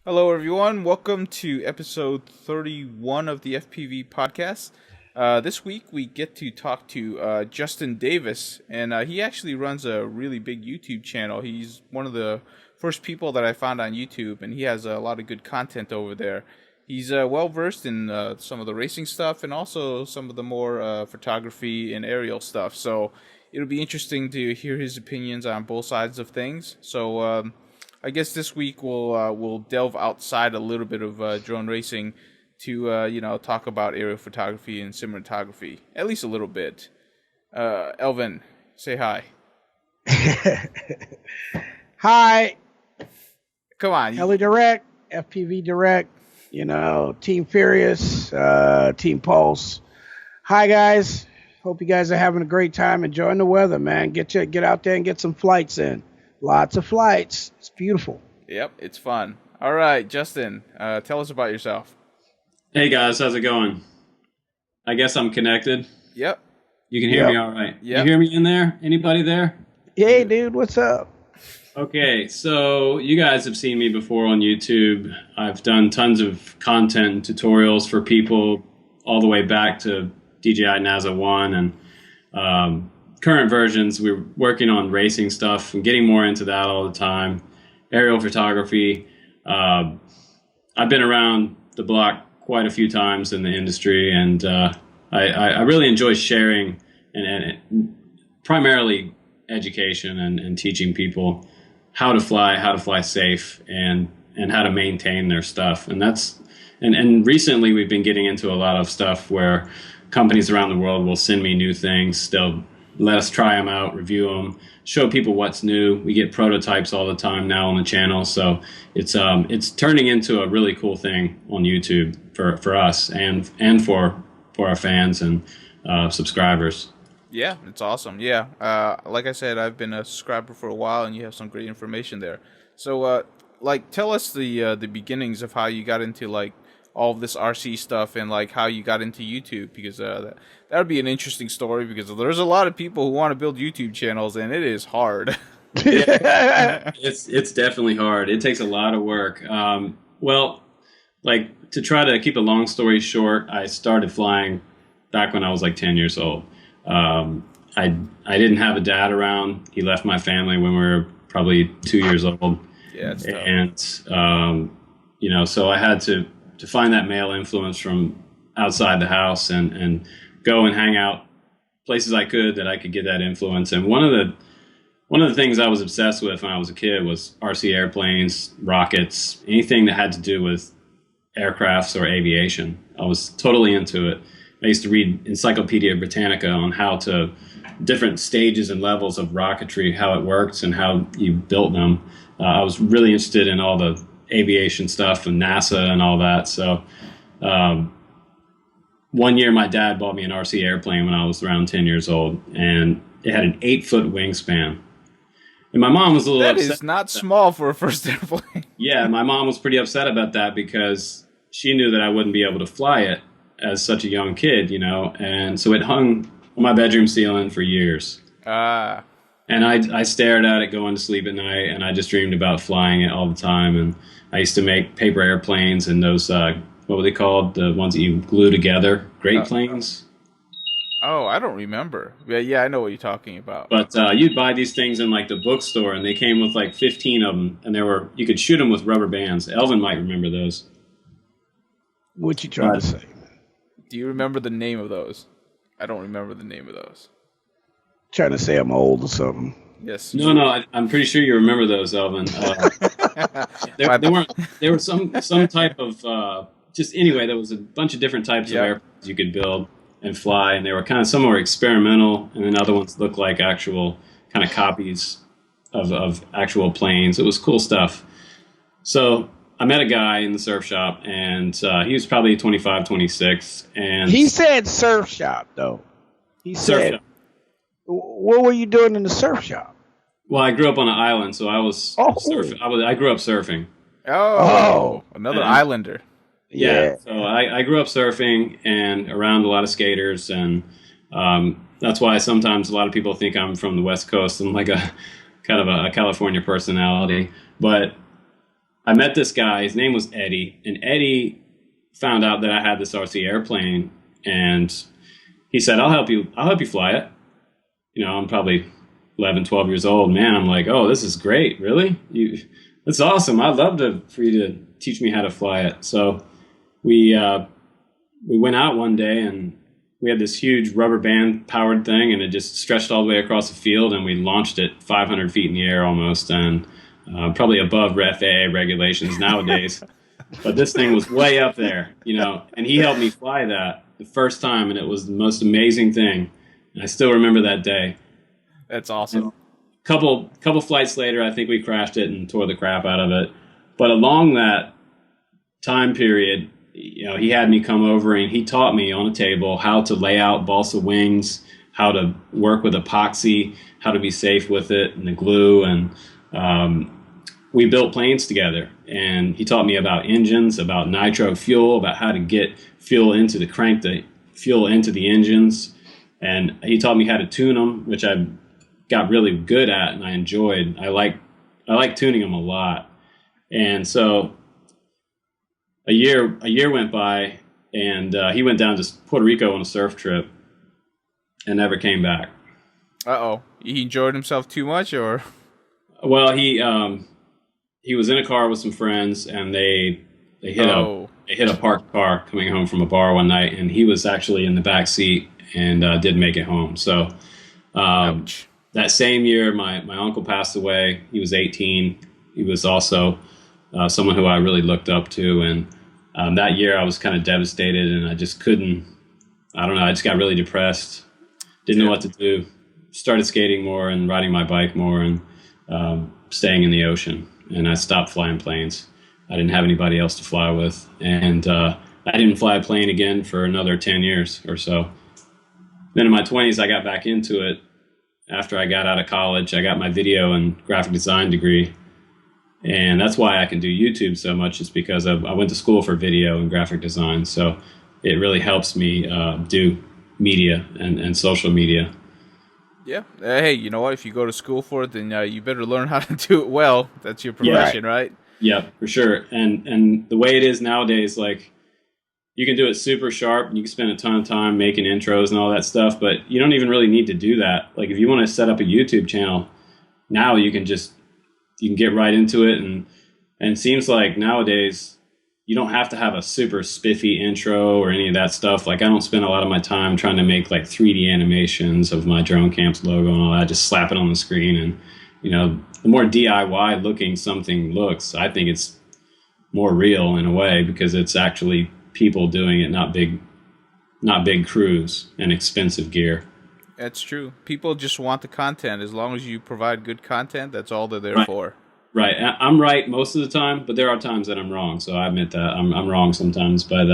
Hello, everyone. Welcome to episode 31 of the FPV podcast. This week, we get to talk to Justin Davis, and he actually runs a really big YouTube channel. He's one of the first people that I found on YouTube, and he has a lot of good content over there. He's well versed in some of the racing stuff and also some of the more photography and aerial stuff. So it'll be interesting to hear his opinions on both sides of things. So I guess this week we'll delve outside a little bit of drone racing to talk about aerial photography and cinematography, at least a little bit. Elvin, say hi. Hi. Come on. Heli Direct, FPV Direct, Team Furious, Team Pulse. Hi guys. Hope you guys are having a great time enjoying the weather, man. Get out there and get some flights in. Lots of flights. It's beautiful. Yep, it's fun. All right, Justin, tell us about yourself. Hey guys, how's it going? I guess I'm connected. Yep. You can hear me all right. Yep. You hear me in there? Anybody there? Hey, dude, what's up? Okay, so you guys have seen me before on YouTube. I've done tons of content and tutorials for people all the way back to DJI NASA 1 and current versions. We're working on racing stuff and getting more into that all the time. Aerial photography. I've been around the block quite a few times in the industry, and I really enjoy sharing and primarily education and teaching people how to fly safe, and how to maintain their stuff. And recently we've been getting into a lot of stuff where companies around the world will send me new things. They'll let us try them out, review them, show people what's new. We get prototypes all the time now on the channel, so it's turning into a really cool thing on YouTube for us and for our fans and subscribers. Yeah, it's awesome. Yeah, like I said, I've been a subscriber for a while, and you have some great information there. So, tell us the beginnings of how you got into all of this RC stuff and how you got into YouTube, because that would be an interesting story, because there's a lot of people who want to build YouTube channels, and it is hard. Yeah, it's definitely hard. It takes a lot of work. To try to keep a long story short, I started flying back when I was 10 years old. I didn't have a dad around. He left my family when we were probably 2 years old. Yeah, it's tough. And so I had to find that male influence from outside the house and go and hang out places I could that I could get that influence. And one of the things I was obsessed with when I was a kid was RC airplanes, rockets, anything that had to do with aircrafts or aviation. I was totally into it. I used to read Encyclopedia Britannica on different stages and levels of rocketry, how it works and how you built them. I was really interested in all the aviation stuff and NASA and all that. So one year my dad bought me an RC airplane when I was around 10 years old, and it had an 8-foot wingspan. And my mom was a little upset. That is not small for a first airplane. Yeah, my mom was pretty upset about that because she knew that I wouldn't be able to fly it as such a young kid, and so it hung on my bedroom ceiling for years. And I stared at it going to sleep at night, and I just dreamed about flying it all the time. And I used to make paper airplanes and those, what were they called? The ones that you glue together, great planes. Oh, I don't remember. Yeah, I know what you're talking about. But you'd buy these things in the bookstore, and they came with 15 of them, and you could shoot them with rubber bands. Elvin might remember those. What you trying to say? Do you remember the name of those? I don't remember the name of those. Trying to say I'm old or something. Yes. No, I'm pretty sure you remember those, Elvin. There were some type of there was a bunch of different types of airplanes you could build and fly, and they were some were experimental, and then other ones looked like actual kind of copies of actual planes. It was cool stuff. So I met a guy in the surf shop, and he was probably 25, 26. And he said surf shop, though. He said, what were you doing in the surf shop? Well, I grew up on an island, so I was surfing. I grew up surfing. Oh, another islander. Yeah. So I grew up surfing and around a lot of skaters, and that's why sometimes a lot of people think I'm from the West Coast. I'm like a kind of a California personality, but I met this guy. His name was Eddie, and Eddie found out that I had this RC airplane, and he said, I'll help you fly it. You know, I'm probably 11, 12 years old. Man, I'm like, oh, this is great. Really? That's awesome. I'd love for you to teach me how to fly it. So we went out one day, and we had this huge rubber band powered thing, and it just stretched all the way across the field, and we launched it 500 feet in the air almost, and probably above FAA regulations nowadays. But this thing was way up there, you know, and he helped me fly that the first time, and it was the most amazing thing. And I still remember that day. That's awesome. And couple flights later, I think we crashed it and tore the crap out of it. But along that time period, you know, he had me come over and he taught me on a table how to lay out balsa wings, how to work with epoxy, how to be safe with it and the glue. And we built planes together. And he taught me about engines, about nitro fuel, about how to get fuel into the fuel into the engines. And he taught me how to tune them, which I got really good at and I enjoyed. I like tuning them a lot. And so a year went by, and he went down to Puerto Rico on a surf trip and never came back. Uh-oh. He enjoyed himself too much, or? Well, he was in a car with some friends, and they hit a parked car coming home from a bar one night, and he was actually in the back seat and didn't make it home. So that same year, my uncle passed away. He was 18. He was also someone who I really looked up to, and that year I was kind of devastated, and I just couldn't. I don't know. I just got really depressed. Didn't know what to do. Started skating more and riding my bike more, and staying in the ocean. And I stopped flying planes. I didn't have anybody else to fly with, and I didn't fly a plane again for another 10 years or so. Then in my 20s, I got back into it. After I got out of college, I got my video and graphic design degree. And that's why I can do YouTube so much, is because I went to school for video and graphic design. So it really helps me do media and social media. Yeah. Hey, you know what? If you go to school for it, then you better learn how to do it well. That's your profession, right? Yeah, for sure. And the way it is nowadays, like, you can do it super sharp, and you can spend a ton of time making intros and all that stuff, but you don't even really need to do that. Like, if you want to set up a YouTube channel, now you can get right into it. And it seems like nowadays you don't have to have a super spiffy intro or any of that stuff. Like, I don't spend a lot of my time trying to make like 3D animations of my Drone Camps logo and all that. I just slap it on the screen, and, you know, the more DIY looking something looks, I think it's more real in a way, because it's actually people doing it, not big crews and expensive gear. That's true. People just want the content. As long as you provide good content, that's all they're there for. Right. I'm right most of the time, but there are times that I'm wrong. So I admit that I'm wrong sometimes. But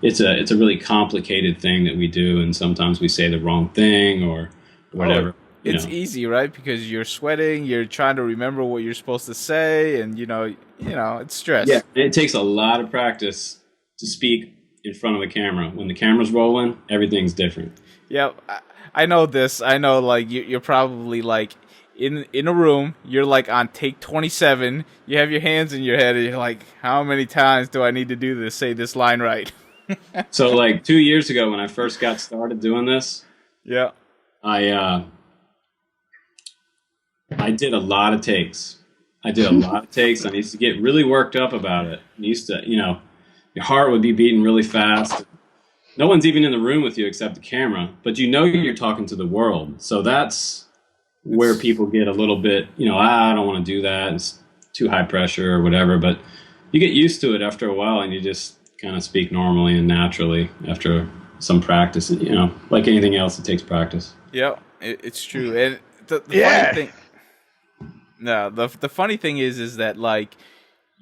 it's a really complicated thing that we do, and sometimes we say the wrong thing or whatever. It's easy, right? Because you're sweating, you're trying to remember what you're supposed to say, and you know, it's stress. Yeah, it takes a lot of practice to speak in front of a camera. When the camera's rolling, everything's different. Yeah, I know this. I know, like, you're probably like in a room. You're like on take 27. You have your hands in your head, and you're like, how many times do I need to do this? Say this line right. So, like 2 years ago, when I first got started doing this, yeah, I did a lot of takes. I used to get really worked up about it. I used to, your heart would be beating really fast. No one's even in the room with you except the camera, but you're talking to the world. So that's where people get a little bit, I don't want to do that. It's too high pressure or whatever, but you get used to it after a while, and you just kind of speak normally and naturally after some practice. Like anything else, it takes practice. Yeah, it's true. And the funny thing, the funny thing is that, like,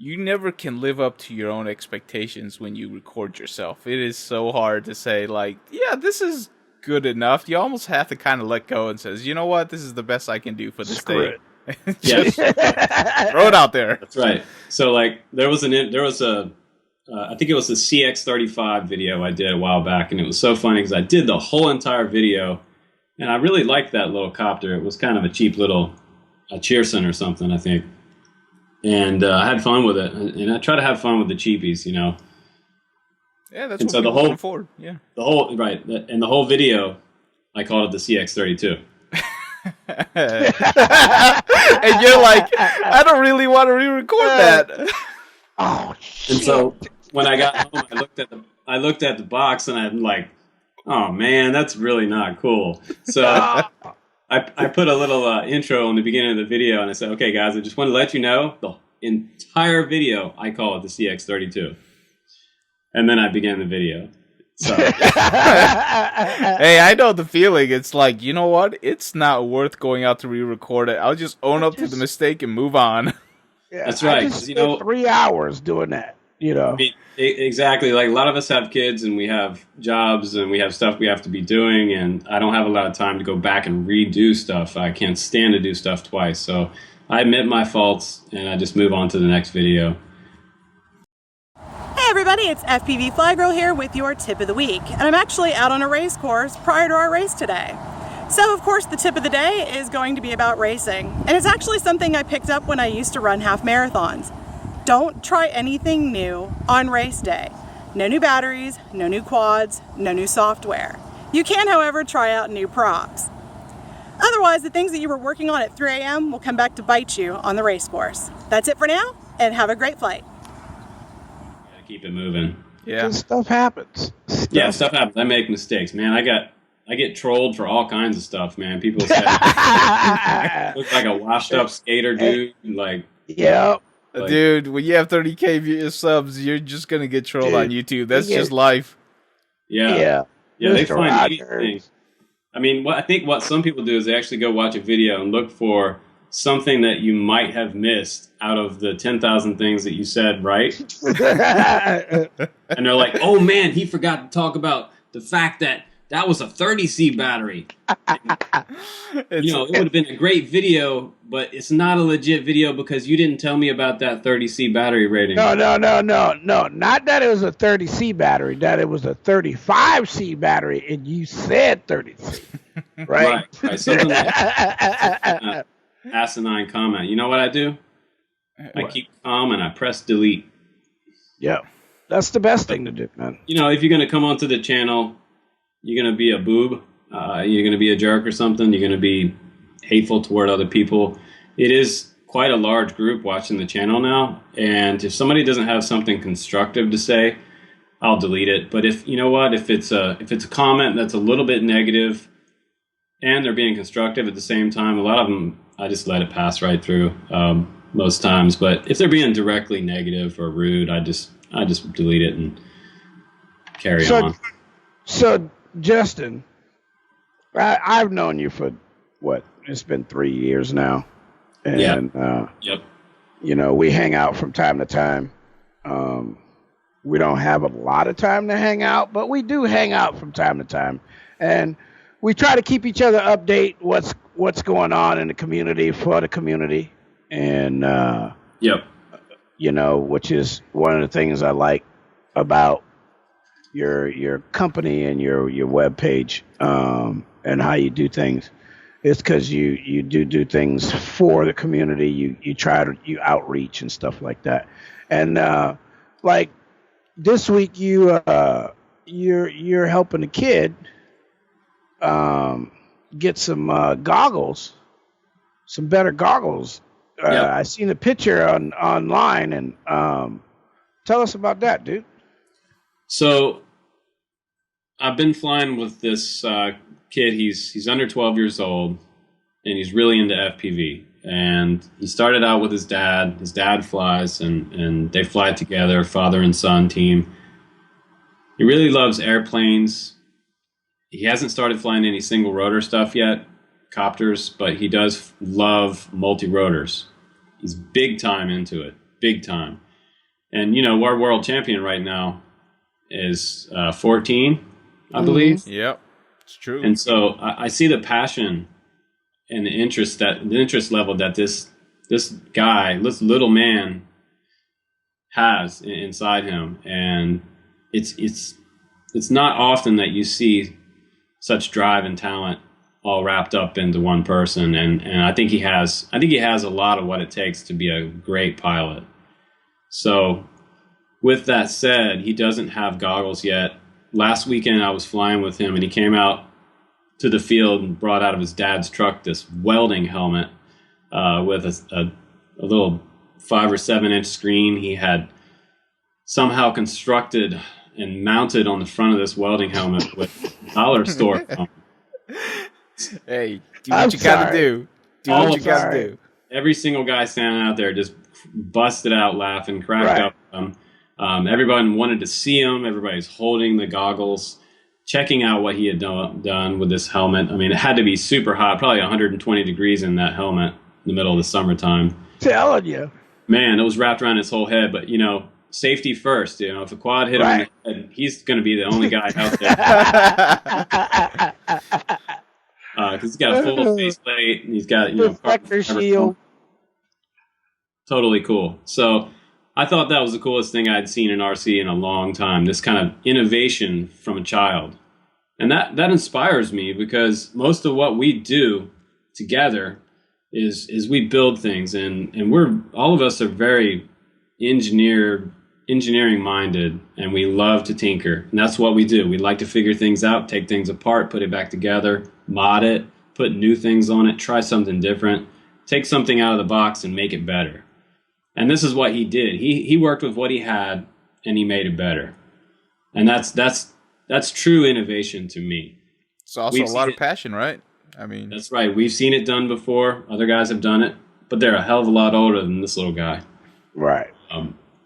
you never can live up to your own expectations when you record yourself. It is so hard to say, like, yeah, this is good enough. You almost have to kind of let go and says, you know what, this is the best I can do for this day. Just throw it out there. That's right. So, like, there was I think it was the CX-35 video I did a while back, and it was so funny because I did the whole entire video, and I really liked that little copter. It was kind of a cheap little Cheerson or something, I think. and I had fun with it. And I try to have fun with the cheapies, you know. Yeah, that's And what so people can afford. Yeah. the whole video, I called it the CX32. And you're like, I don't really want to re-record that. Oh shit! And so when I got home, I looked at the box, and I'm like, oh man, that's really not cool. So I put a little intro in the beginning of the video, and I said, okay, guys, I just want to let you know the entire video I call it the CX32. And then I began the video. So Hey, I know the feeling. It's like, you know what? It's not worth going out to re-record it. I'll just own up to the mistake and move on. Yeah, that's right. I just spent 3 hours doing that. You know, exactly. Like a lot of us have kids, and we have jobs, and we have stuff we have to be doing, and I don't have a lot of time to go back and redo stuff. I can't stand to do stuff twice. So I admit my faults, and I just move on to the next video. Hey everybody, it's FPV Fly Girl here with your tip of the week, and I'm actually out on a race course prior to our race today. So of course the tip of the day is going to be about racing, and it's actually something I picked up when I used to run half marathons. Don't try anything new on race day. No new batteries, no new quads, no new software. You can, however, try out new props. Otherwise, the things that you were working on at 3 a.m. will come back to bite you on the race course. That's it for now, and have a great flight. Keep it moving. Yeah, stuff happens. Stuff happens. I make mistakes, man. I get trolled for all kinds of stuff, man. People say I look like a washed up skater dude. Like, yeah, dude, when you have 30K subs, you're just gonna get trolled on YouTube. That's just life. Yeah. They find anything. I mean, I think what some people do is they actually go watch a video and look for something that you might have missed out of the 10,000 things that you said, right? And they're like, oh man, he forgot to talk about the fact that was a 30C battery. It would have been a great video, but it's not a legit video because you didn't tell me about that 30C battery rating. No. Not that it was a 30C battery, that it was a 35C battery, and you said 30C. Right? Right. Something like asinine comment. You know what I do? I keep calm and I press delete. Yeah, that's the best thing to do, man. If you're going to come onto the channel, you're going to be a boob, you're going to be a jerk or something, you're going to be hateful toward other people. It is quite a large group watching the channel now, and if somebody doesn't have something constructive to say, I'll delete it. But if it's a comment that's a little bit negative and they're being constructive at the same time, a lot of them I just let it pass right through most times. But if they're being directly negative or rude, I just delete it and carry on. So Justin, I've known you for it's been 3 years now, and yep. We hang out from time to time. We don't have a lot of time to hang out, but we do hang out from time to time, and we try to keep each other update what's going on in the community for the community, and which is one of the things I like about your company and your web page, and how you do things. It's because you do things for the community. You outreach and stuff like that, and like this week you're helping a kid get some goggles, some better goggles. I seen a picture online, and tell us about that, dude. So I've been flying with this kid. He's under 12 years old, and he's really into FPV. And he started out with his dad. His dad flies, and they fly together, father and son team. He really loves airplanes. He hasn't started flying any single rotor stuff yet, copters, but he does love multi-rotors. He's big time into it, big time. And, our world champion right now is 14, I believe. Yep, it's true. And so I see the passion and the interest level that this guy, this little man, has inside him, and it's not often that you see such drive and talent all wrapped up into one person, and I think he has a lot of what it takes to be a great pilot. So with that said, he doesn't have goggles yet. Last weekend I was flying with him, and he came out to the field and brought out of his dad's truck this welding helmet with a little 5 or 7 inch screen he had somehow constructed and mounted on the front of this welding helmet with dollar store. Hey, do what you gotta do. Do what you gotta do. Every single guy standing out there just busted out laughing, cracked up. Everybody wanted to see him. Everybody's holding the goggles, checking out what he had done with this helmet. I mean, it had to be super hot, probably 120 degrees in that helmet in the middle of the summertime. Telling you. Man, it was wrapped around his whole head. But, safety first. If a quad hit him in the head, he's going to be the only guy out there. Because he's got a full faceplate, and he's got, reflector shield. Totally cool. So I thought that was the coolest thing I'd seen in RC in a long time, this kind of innovation from a child. And that inspires me, because most of what we do together is we build things, and all of us are very engineering minded, and we love to tinker. And that's what we do. We like to figure things out, take things apart, put it back together, mod it, put new things on it, try something different, take something out of the box and make it better. And this is what he did. He worked with what he had, and he made it better. And that's true innovation to me. It's also a lot of passion, right? I mean, that's right. We've seen it done before. Other guys have done it, but they're a hell of a lot older than this little guy. Right.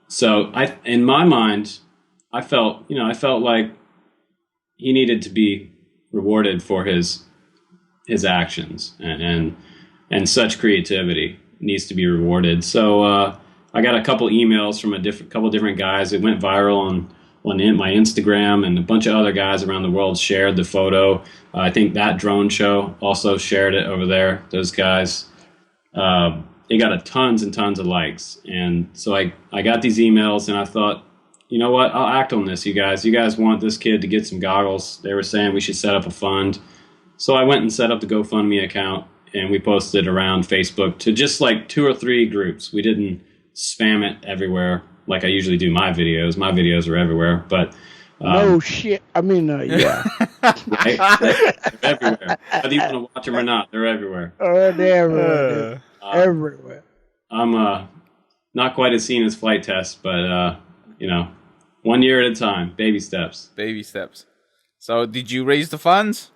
So in my mind, I felt like he needed to be rewarded for his actions, and such creativity needs to be rewarded. So I got a couple emails from couple different guys. It went viral on my Instagram, and a bunch of other guys around the world shared the photo. I think That Drone Show also shared it over there. Those guys, it got tons and tons of likes. And so I got these emails, and I thought, you know what? I'll act on this, you guys. You guys want this kid to get some goggles. They were saying we should set up a fund. So I went and set up the GoFundMe account, and we posted around Facebook to just like 2 or 3 groups. We didn't spam it everywhere like I usually do my videos. My videos are everywhere, but no shit. I mean, yeah. Right? They're everywhere. Whether you want to watch them or not, they're everywhere. They're everywhere. Everywhere. I'm not quite as seen as Flight Test, but 1 year at a time, baby steps. Baby steps. So, did you raise the funds?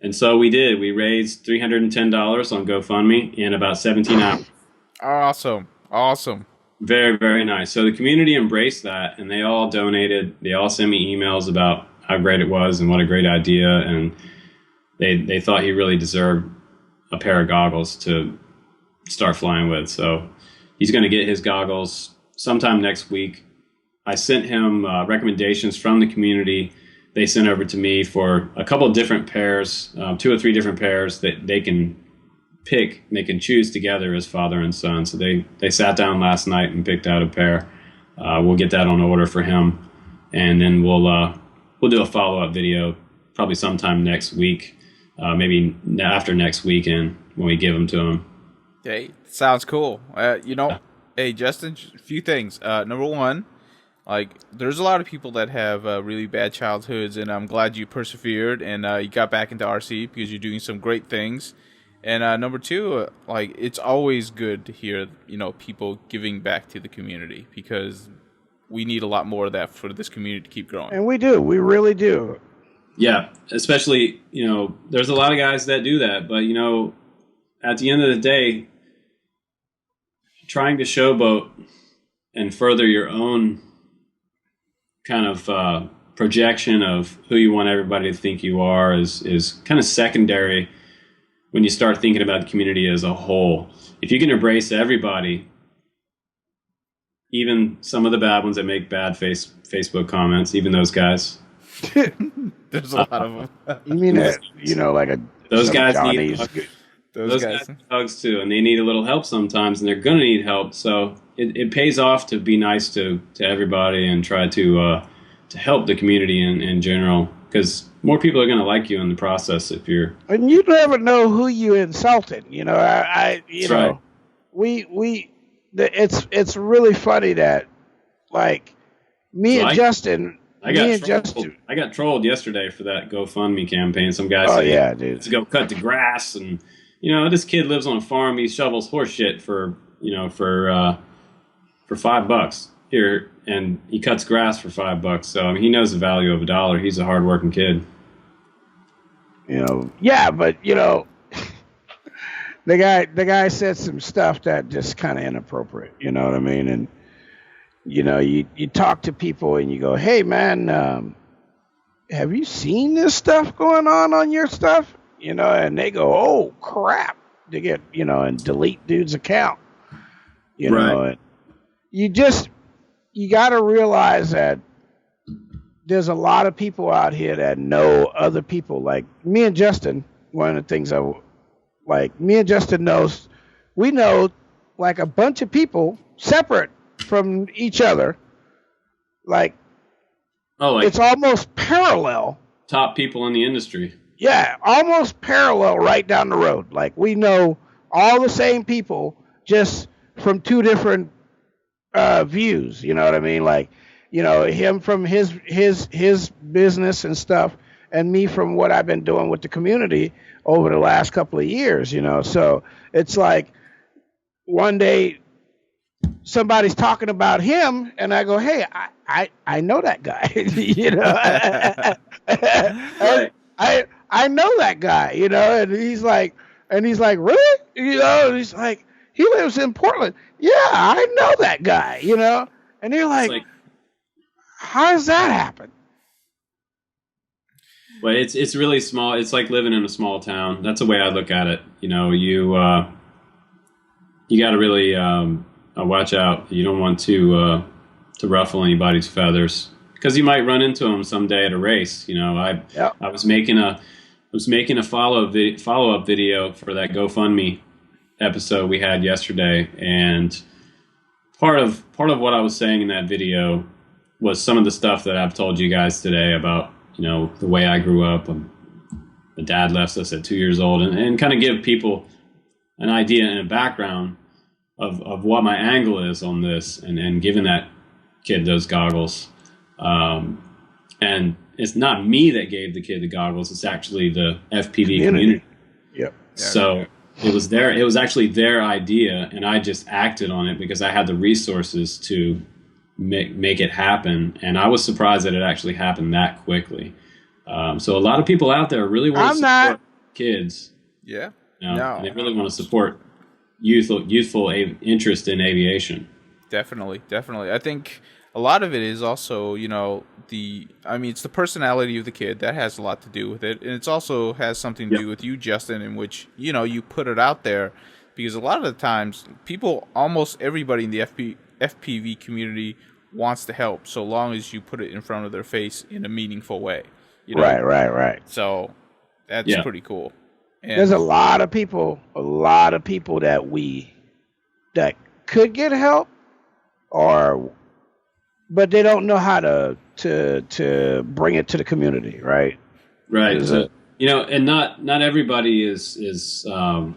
And so we did. We raised $310 on GoFundMe in about 17 hours. Awesome. Very, very nice. So the community embraced that, and they all donated. They all sent me emails about how great it was and what a great idea. And they thought he really deserved a pair of goggles to start flying with. So he's going to get his goggles sometime next week. I sent him recommendations from the community. They sent over to me for a couple of different pairs, 2 or 3 different pairs that they can pick. They can choose together as father and son. So they sat down last night and picked out a pair. We'll get that on order for him, and then we'll do a follow-up video probably sometime next week, maybe after next weekend when we give them to him. Hey, sounds cool. Hey Justin, a few things. Number one, there's a lot of people that have really bad childhoods, and I'm glad you persevered and you got back into RC because you're doing some great things. And number two, it's always good to hear, people giving back to the community, because we need a lot more of that for this community to keep growing. And we do. We really do. Yeah, especially, there's a lot of guys that do that. But, at the end of the day, trying to showboat and further your own kind of projection of who you want everybody to think you are is kind of secondary when you start thinking about the community as a whole. If you can embrace everybody, even some of the bad ones that make bad Facebook comments, even those guys. There's a lot of them. You mean that, those guys Johnny's. need those guys need hugs too, and they need a little help sometimes, and they're going to need help. So it pays off to be nice to everybody and try to help the community in general, because more people are going to like you in the process if you're. And you never know who you insulted. You know, you know, right. It's really funny that, like, me and Justin. I got trolled yesterday for that GoFundMe campaign. Some guy said, yeah, dude, let's go cut the grass. And, you know, this kid lives on a farm. He shovels horse shit for $5 here. And he cuts grass for $5. So, I mean, he knows the value of $1. He's a hardworking kid. You know, yeah, but, you know, the guy said some stuff that just kind of inappropriate. You know what I mean? And, you know, you talk to people and you go, hey, man, have you seen this stuff going on your stuff? You know, and they go, oh, crap. They get, you know, and delete dude's account. You know, and you got to realize that there's a lot of people out here that know other people. Like me and Justin, one of the things me and Justin we know like a bunch of people separate from each other, like it's almost parallel. Top people in the industry. Yeah, almost parallel right down the road. Like we know all the same people, just from two different views. You know what I mean? Like, you know, him from his business and stuff, and me from what I've been doing with the community over the last couple of years. You know, so it's like one day somebody's talking about him, and I go, "Hey, I know that guy." You know, I know that guy. You know, and he's like, really? You know, and he's like, he lives in Portland. Yeah, I know that guy. You know, and you're like, how does that happen? Well, it's really small. It's like living in a small town. That's the way I look at it. You know, you got to really watch out. You don't want to ruffle anybody's feathers, because you might run into them someday at a race. You know, I was making a follow-up video for that GoFundMe episode we had yesterday, and part of what I was saying in that video was some of the stuff that I've told you guys today about, you know, the way I grew up. My dad left us at 2 years old, and kind of give people an idea and a background of what my angle is on this, and giving that kid those goggles. And it's not me that gave the kid the goggles. It's actually the FPV community. Yep. So it was actually their idea, and I just acted on it because I had the resources to make it happen. And I was surprised that it actually happened that quickly. So a lot of people out there really want to support kids. Yeah. You know, and they really want to support youthful interest in aviation. Definitely. I think a lot of it is also, you know, it's the personality of the kid that has a lot to do with it, and it also has something to do with you, Justin, in which, you know, you put it out there, because a lot of the times almost everybody in the FPV community wants to help, so long as you put it in front of their face in a meaningful way. You know? Right. So that's pretty cool. And there's a lot of people that could get help, but they don't know how to bring it to the community, right? Right. So, you know, and not everybody is a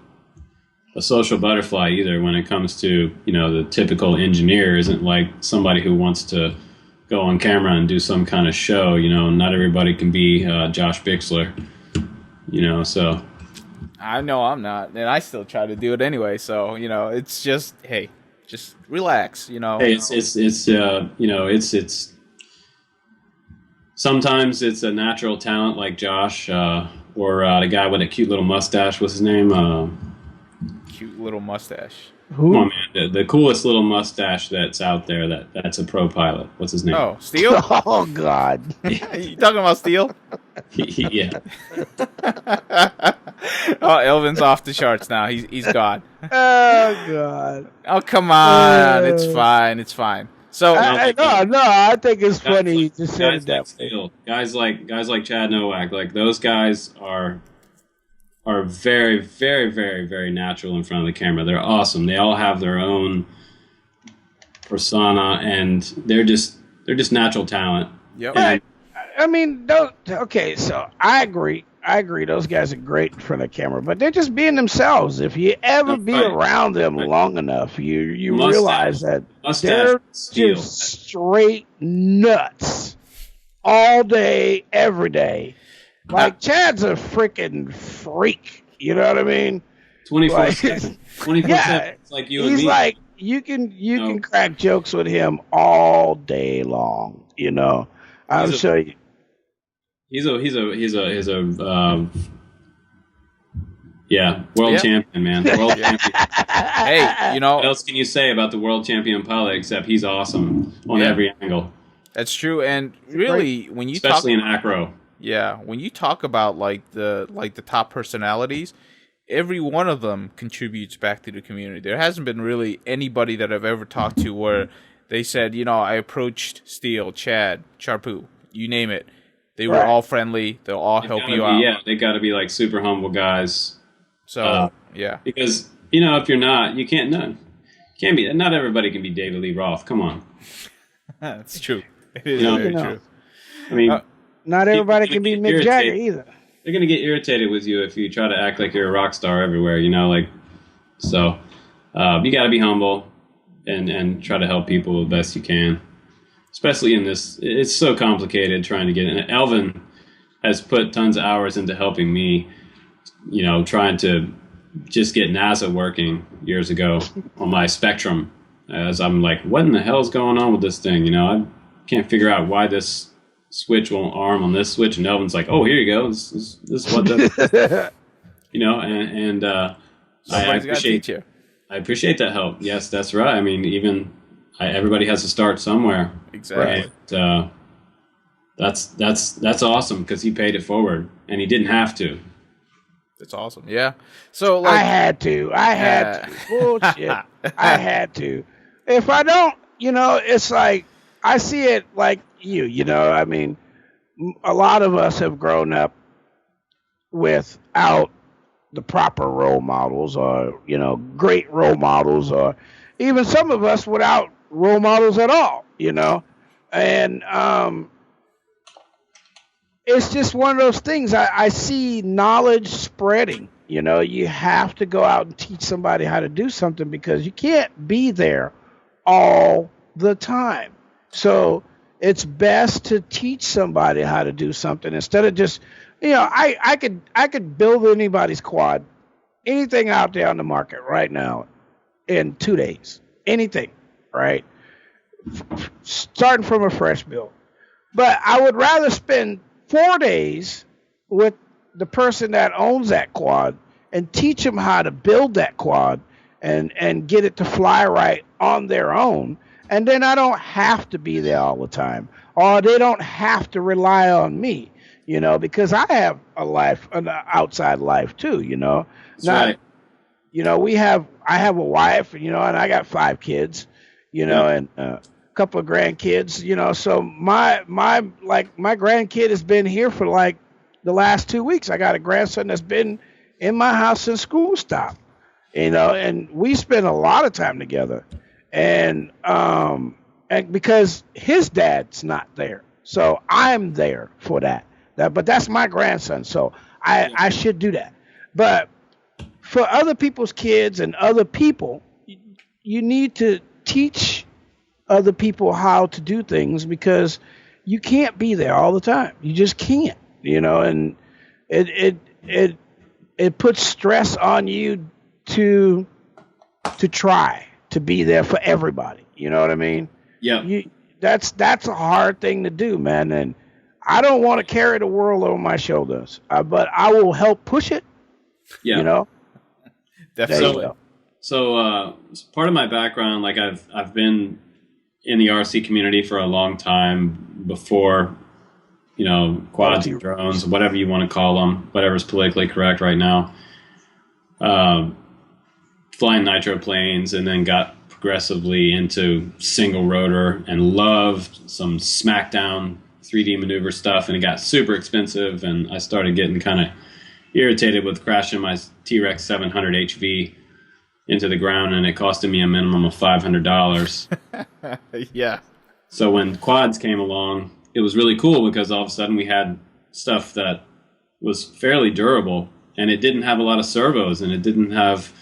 social butterfly either when it comes to, you know, the typical engineer isn't like somebody who wants to go on camera and do some kind of show. You know, not everybody can be Josh Bixler, you know, so. I know I'm not, and I still try to do it anyway. So, you know, it's just, hey, just relax, you know. Hey, it's you know, it's sometimes it's a natural talent like Josh, or the guy with a cute little mustache. What's his name? Cute little mustache. Who? Come on, man. The coolest little mustache that's out there. That's a pro pilot. What's his name? Oh, Steele. Oh God. You talking about Steele? Yeah. Oh, Elvin's off the charts now. He's gone. Oh God. Oh, come on. It's fine. So I think it's funny to say guys that. Like Steele, guys like Chad Nowak, like those guys are very, very, very, very natural in front of the camera. They're awesome. They all have their own persona, and they're just natural talent. Yep. And I mean, okay, so I agree. I agree. Those guys are great in front of the camera, but they're just being themselves. If you ever That's be right. around them Right. long enough, you Mustache. realize that Mustache they're steel. just straight nuts all day, every day. Like Chad's a freaking freak. You know what I mean? 24/7. 24/7. Yeah, It's like you and he's me. like you can crack jokes with him all day long. You know, I'm He's a- sure you. He's a world Yeah. champion, man. World champion. Hey, you know, What else can you say about the world champion pilot except he's awesome on Yeah. every angle, that's true. And really, when you especially talk, in acro. yeah, when you talk about like the top personalities, every one of them contributes back to the community. There hasn't been really anybody that I've ever talked to where they said, you know, I approached Steele, Chad, Charpu, you name it. They were all friendly. They'll all help you out. Yeah, they got to be like super humble guys. So yeah, Because if you're not, you can't. No, can't be. Not everybody can be David Lee Roth. Come on. that's true. It is You know, very you know. true. I mean, Not everybody people can be get Mick Jagger irritated. either. They're gonna get irritated with you if you try to act like you're a rock star everywhere. You know, like so. You got to be humble and try to help people the best you can. Especially in this, it's so complicated trying to get in. Elvin has put tons of hours into helping me, trying to just get NASA working years ago on my Spectrum. As I'm like, what in the hell's going on with this thing? I can't figure out why this switch won't arm on this switch. And Elvin's like, oh, here you go. This is what does. Somebody's got to teach you. I appreciate that help. Yes, that's right. I mean, everybody has to start somewhere. Exactly. And, that's awesome because he paid it forward and he didn't have to. That's awesome. Yeah. So I like, had to. Bullshit. I had to. If I don't, it's like I see it like you. I mean, a lot of us have grown up without the proper role models, or great role models, or even some of us without role models at all. And it's just one of those things. I see knowledge spreading. You have to go out and teach somebody how to do something because you can't be there all the time. So it's best to teach somebody how to do something instead of just, I could build anybody's quad, anything out there on the market right now in 2 days, anything, right? Starting from a fresh build. But I would rather spend 4 days with the person that owns that quad and teach them how to build that quad and get it to fly right on their own. And then I don't have to be there all the time, or they don't have to rely on me, because I have a life, an outside life too, That's right. I have a wife, and I got 5 kids, and a couple of grandkids, so my grandkid has been here for like the last 2 weeks. I got a grandson that's been in my house since school stopped, and we spend a lot of time together, and because his dad's not there, so I'm there for that. But that's my grandson, so I should do that. But for other people's kids and other people, you need to teach other people how to do things because you can't be there all the time. You just can't, and it puts stress on you to try to be there for everybody. You know what I mean? Yeah. That's a hard thing to do, man. And I don't want to carry the world on my shoulders, but I will help push it. Yeah. Definitely. So part of my background, like I've been in the RC community for a long time before, quads, drones, whatever you want to call them, whatever's politically correct right now. Flying nitro planes, and then got progressively into single rotor and loved some smackdown 3D maneuver stuff, and it got super expensive, and I started getting kind of irritated with crashing my T-Rex 700 HV into the ground, and it costed me a minimum of $500. Yeah. So when quads came along, it was really cool because all of a sudden we had stuff that was fairly durable, and it didn't have a lot of servos, and you didn't have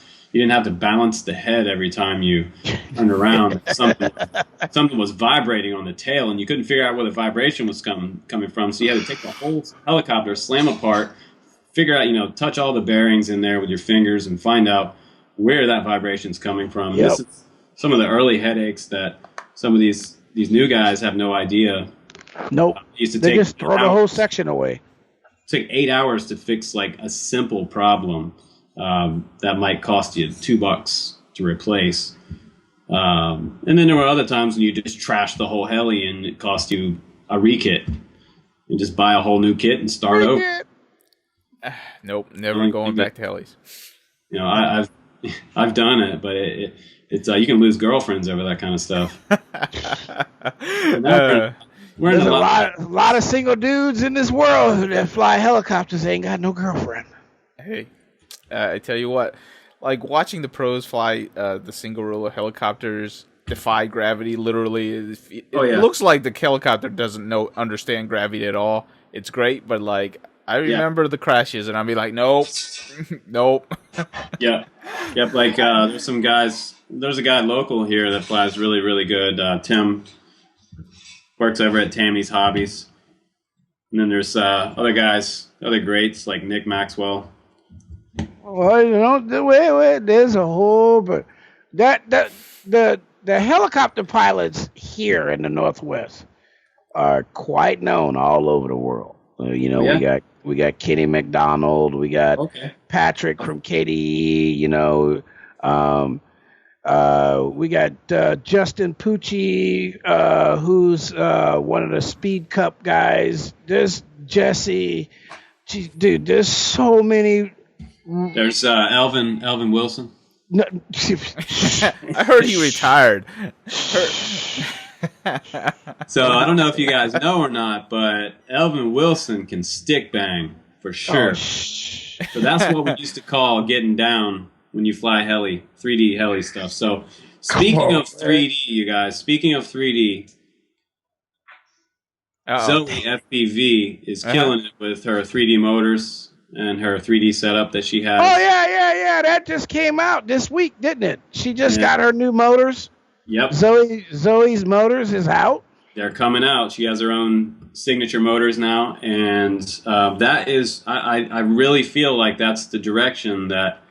to balance the head every time you turned around. Something was vibrating on the tail, and you couldn't figure out where the vibration was coming from. So you had to take the whole helicopter, slam apart, figure out, touch all the bearings in there with your fingers, and find out where that vibration's coming from. Yep. This is some of the early headaches that some of these new guys have no idea. Nope. They just throw the whole section away. It took 8 hours to fix like a simple problem that might cost you $2 to replace. And then there were other times when you just trash the whole heli and it cost you a rekit. You just buy a whole new kit and start over. Nope, never going back to helis. I've done it, but it's you can lose girlfriends over that kind of stuff. There's a lot of single dudes in this world that fly helicopters ain't got no girlfriend. Hey, I tell you what, like watching the pros fly the single roller helicopters defy gravity. Literally, it looks like the helicopter doesn't understand gravity at all. It's great, but like I remember the crashes, and I'll be like, nope, nope. Yep. Like there's some guys. There's a guy local here that flies really, really good. Tim works over at Tammy's Hobbies, and then there's other guys, other greats like Nick Maxwell. Well, wait, there's a whole, but the helicopter pilots here in the Northwest are quite known all over the world. We got Kenny McDonald, we got Patrick from KDE, we got Justin Pucci, who's one of the Speed Cup guys. There's Jesse. Dude, there's so many. There's Elvin Wilson. No. I heard he retired. So I don't know if you guys know or not, but Elvin Wilson can stick bang for sure. So that's what we used to call getting down when you fly 3D heli stuff. So speaking of 3D, you guys, Zoe FPV is killing it with her 3D motors and her 3D setup that she has. Oh, yeah. That just came out this week, didn't it? She just got her new motors. Yep. Zoe's motors is out. They're coming out. She has her own signature motors now. And that is, I really feel like that's the direction that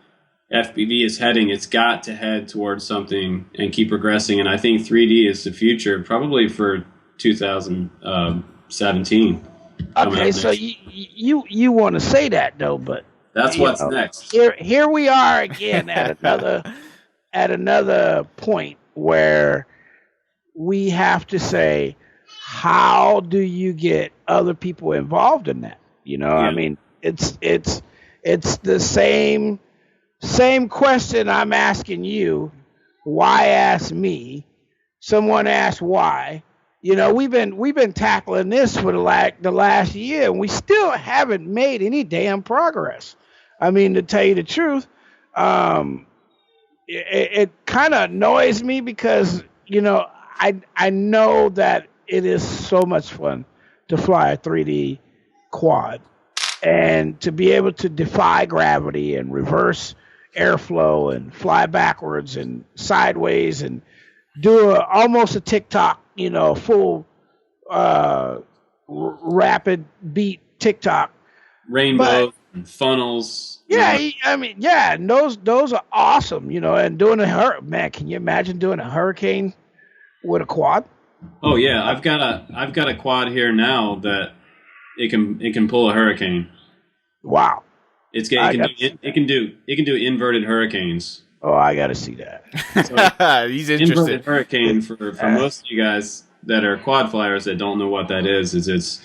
FPV is heading. It's got to head towards something and keep progressing. And I think 3D is the future, probably for 2017. Okay, so you want to say that though, but that's what's next. Here we are again at another point where we have to say, how do you get other people involved in that? I mean, it's the same question I'm asking you. Why ask me? Someone asked why. We've been tackling this for the last year, and we still haven't made any damn progress. I mean, to tell you the truth, it kind of annoys me because I know that it is so much fun to fly a 3D quad and to be able to defy gravity and reverse airflow and fly backwards and sideways and do almost a TikTok, full rapid beat TikTok. Rainbow and funnels. Yeah, I mean, and those are awesome, and doing man, can you imagine doing a hurricane with a quad? Oh yeah, I've got a quad here now that it can pull a hurricane. Wow. It can do inverted hurricanes. Oh, I got to see that. So, he's interested. Inverted hurricane for most of you guys that are quad flyers that don't know what that is it's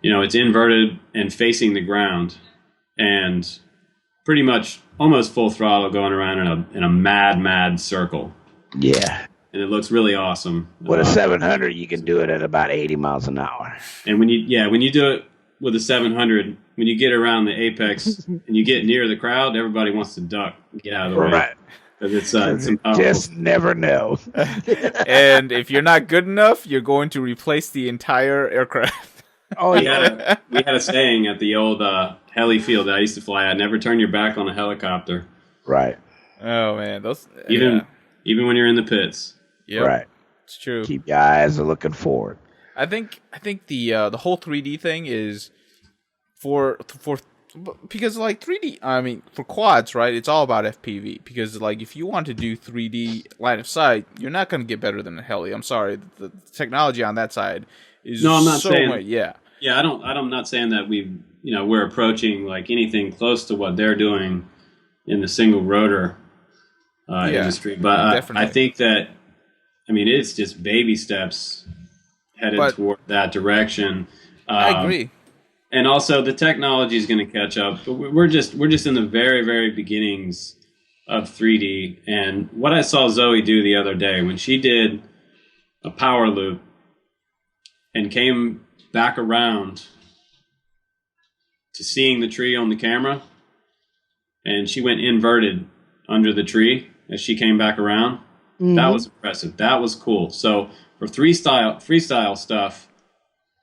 inverted and facing the ground and pretty much almost full throttle going around in a mad circle. Yeah. And it looks really awesome. With a 700, you can do it at about 80 miles an hour. And when you do it with a 700, when you get around the apex and you get near the crowd, everybody wants to duck, get out of the way. Right. 'Cause it's You some powerful. just never know. And if you're not good enough, you're going to replace the entire aircraft. Oh yeah. We had a saying at the old heli field that I used to fly at: never turn your back on a helicopter, Right. Oh man, those even when you're in the pits. Yep, Right. it's true. Keep your eyes looking forward. I think the whole 3D thing is for because like 3D, I mean for quads, right? It's all about FPV because like if you want to do 3D line of sight, you're not going to get better than a heli. I'm sorry, the technology on that side is No, I'm not saying. much, yeah. Yeah, I'm not saying that we're approaching like anything close to what they're doing in the single rotor industry, but I think that it's just baby steps headed toward that direction. I agree. And also the technology is going to catch up. But we're just in the very, very beginnings of 3D. And what I saw Zoe do the other day when she did a power loop and came back around to seeing the tree on the camera, and she went inverted under the tree as she came back around. Mm-hmm. That was impressive. That was cool. So for freestyle stuff,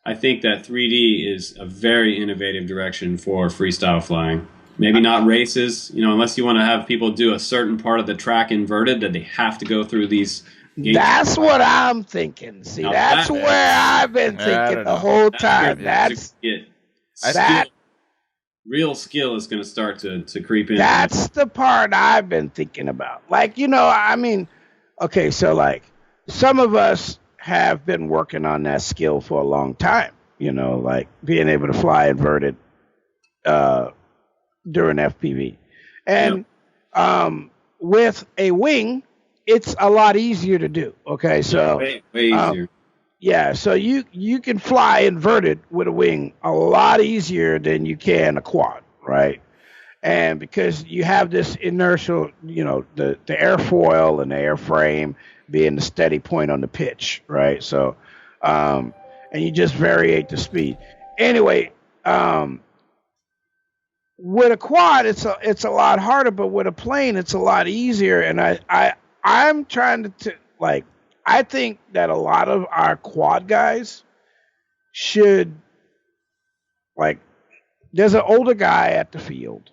I think that 3D is a very innovative direction for freestyle flying. Maybe not races, unless you want to have people do a certain part of the track inverted, that they have to go through these gates. That's what I'm thinking. See, now that's where I've been thinking the whole time. Real skill is going to start to creep in. That's the part I've been thinking about. Like, okay, so like some of us have been working on that skill for a long time, like being able to fly inverted during FPV. And with a wing, it's a lot easier to do. Okay, so way easier. Yeah, so you can fly inverted with a wing a lot easier than you can a quad, right? And because you have this inertial, the airfoil and the airframe being the steady point on the pitch, right? So, and you just variate the speed. Anyway, with a quad, it's a lot harder, but with a plane, it's a lot easier. And I'm trying to I think that a lot of our quad guys should, there's an older guy at the field.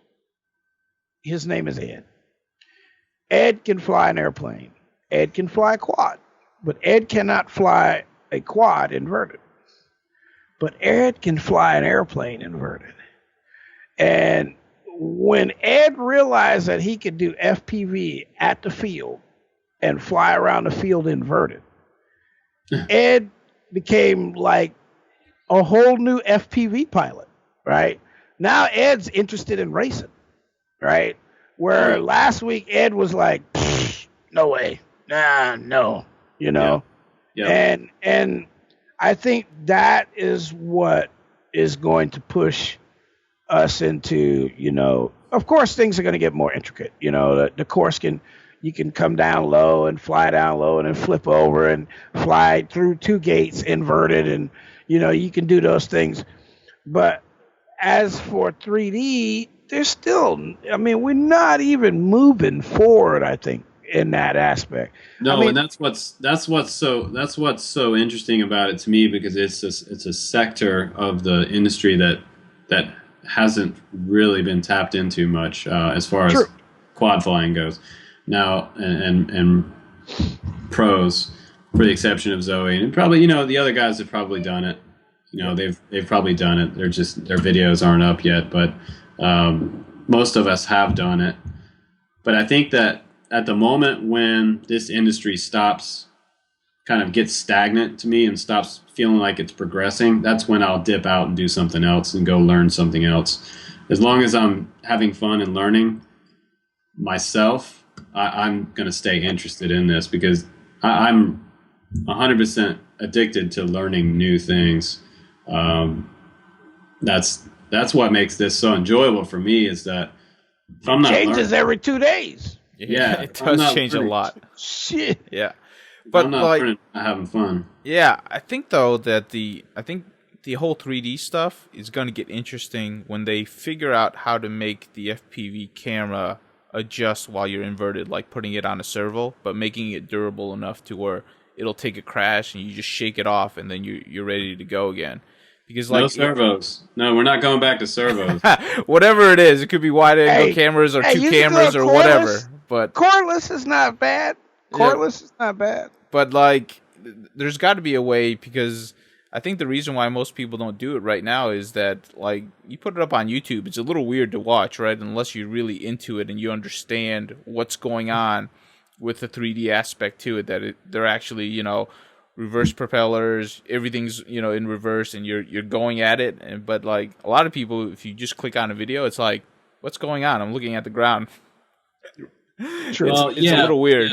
His name is Ed. Ed can fly an airplane. Ed can fly a quad. But Ed cannot fly a quad inverted. But Ed can fly an airplane inverted. And when Ed realized that he could do FPV at the field and fly around the field inverted, Ed became like a whole new FPV pilot, right? Now Ed's interested in racing, right? Where last week Ed was like, no way, no, Yeah. And I think that is what is going to push us into, of course things are going to get more intricate. The course you can come down low and fly down low and then flip over and fly through two gates inverted, and you can do those things. But as for 3D, there's still, we're not even moving forward, I think, in that aspect. No, and that's what's so interesting about it to me, because it's a sector of the industry that hasn't really been tapped into much as far as quad flying goes. Now, and pros, for the exception of Zoe, and probably the other guys have probably done it. They've probably done it. They're just, their videos aren't up yet, but most of us have done it. But I think that at the moment when this industry gets stagnant to me and stops feeling like it's progressing, that's when I'll dip out and do something else and go learn something else. As long as I'm having fun and learning myself, I'm going to stay interested in this, because I'm 100% addicted to learning new things. That's what makes this so enjoyable for me, is that if I'm not changes every 2 days. Yeah, it does change a lot. Shit. Yeah, but I'm not learning, I'm having fun. Yeah, I think though that the whole 3D stuff is going to get interesting when they figure out how to make the FPV camera adjust while you're inverted, like putting it on a servo, but making it durable enough to where it'll take a crash and you just shake it off and then you're ready to go again. Because like no servos. No, we're not going back to servos. whatever it is, it could be wide angle cameras or two cameras or whatever. But cordless is not bad. Cordless is not bad. But like, there's got to be a way, because I think the reason why most people don't do it right now is that, like, you put it up on YouTube, it's a little weird to watch, right? Unless you're really into it and you understand what's going on with the 3D aspect to it, that they're actually, you know, reverse propellers, everything's, you know, in reverse, and you're going at it. But like a lot of people, if you just click on a video, it's like, what's going on? I'm looking at the ground. True. Well, it's a little weird.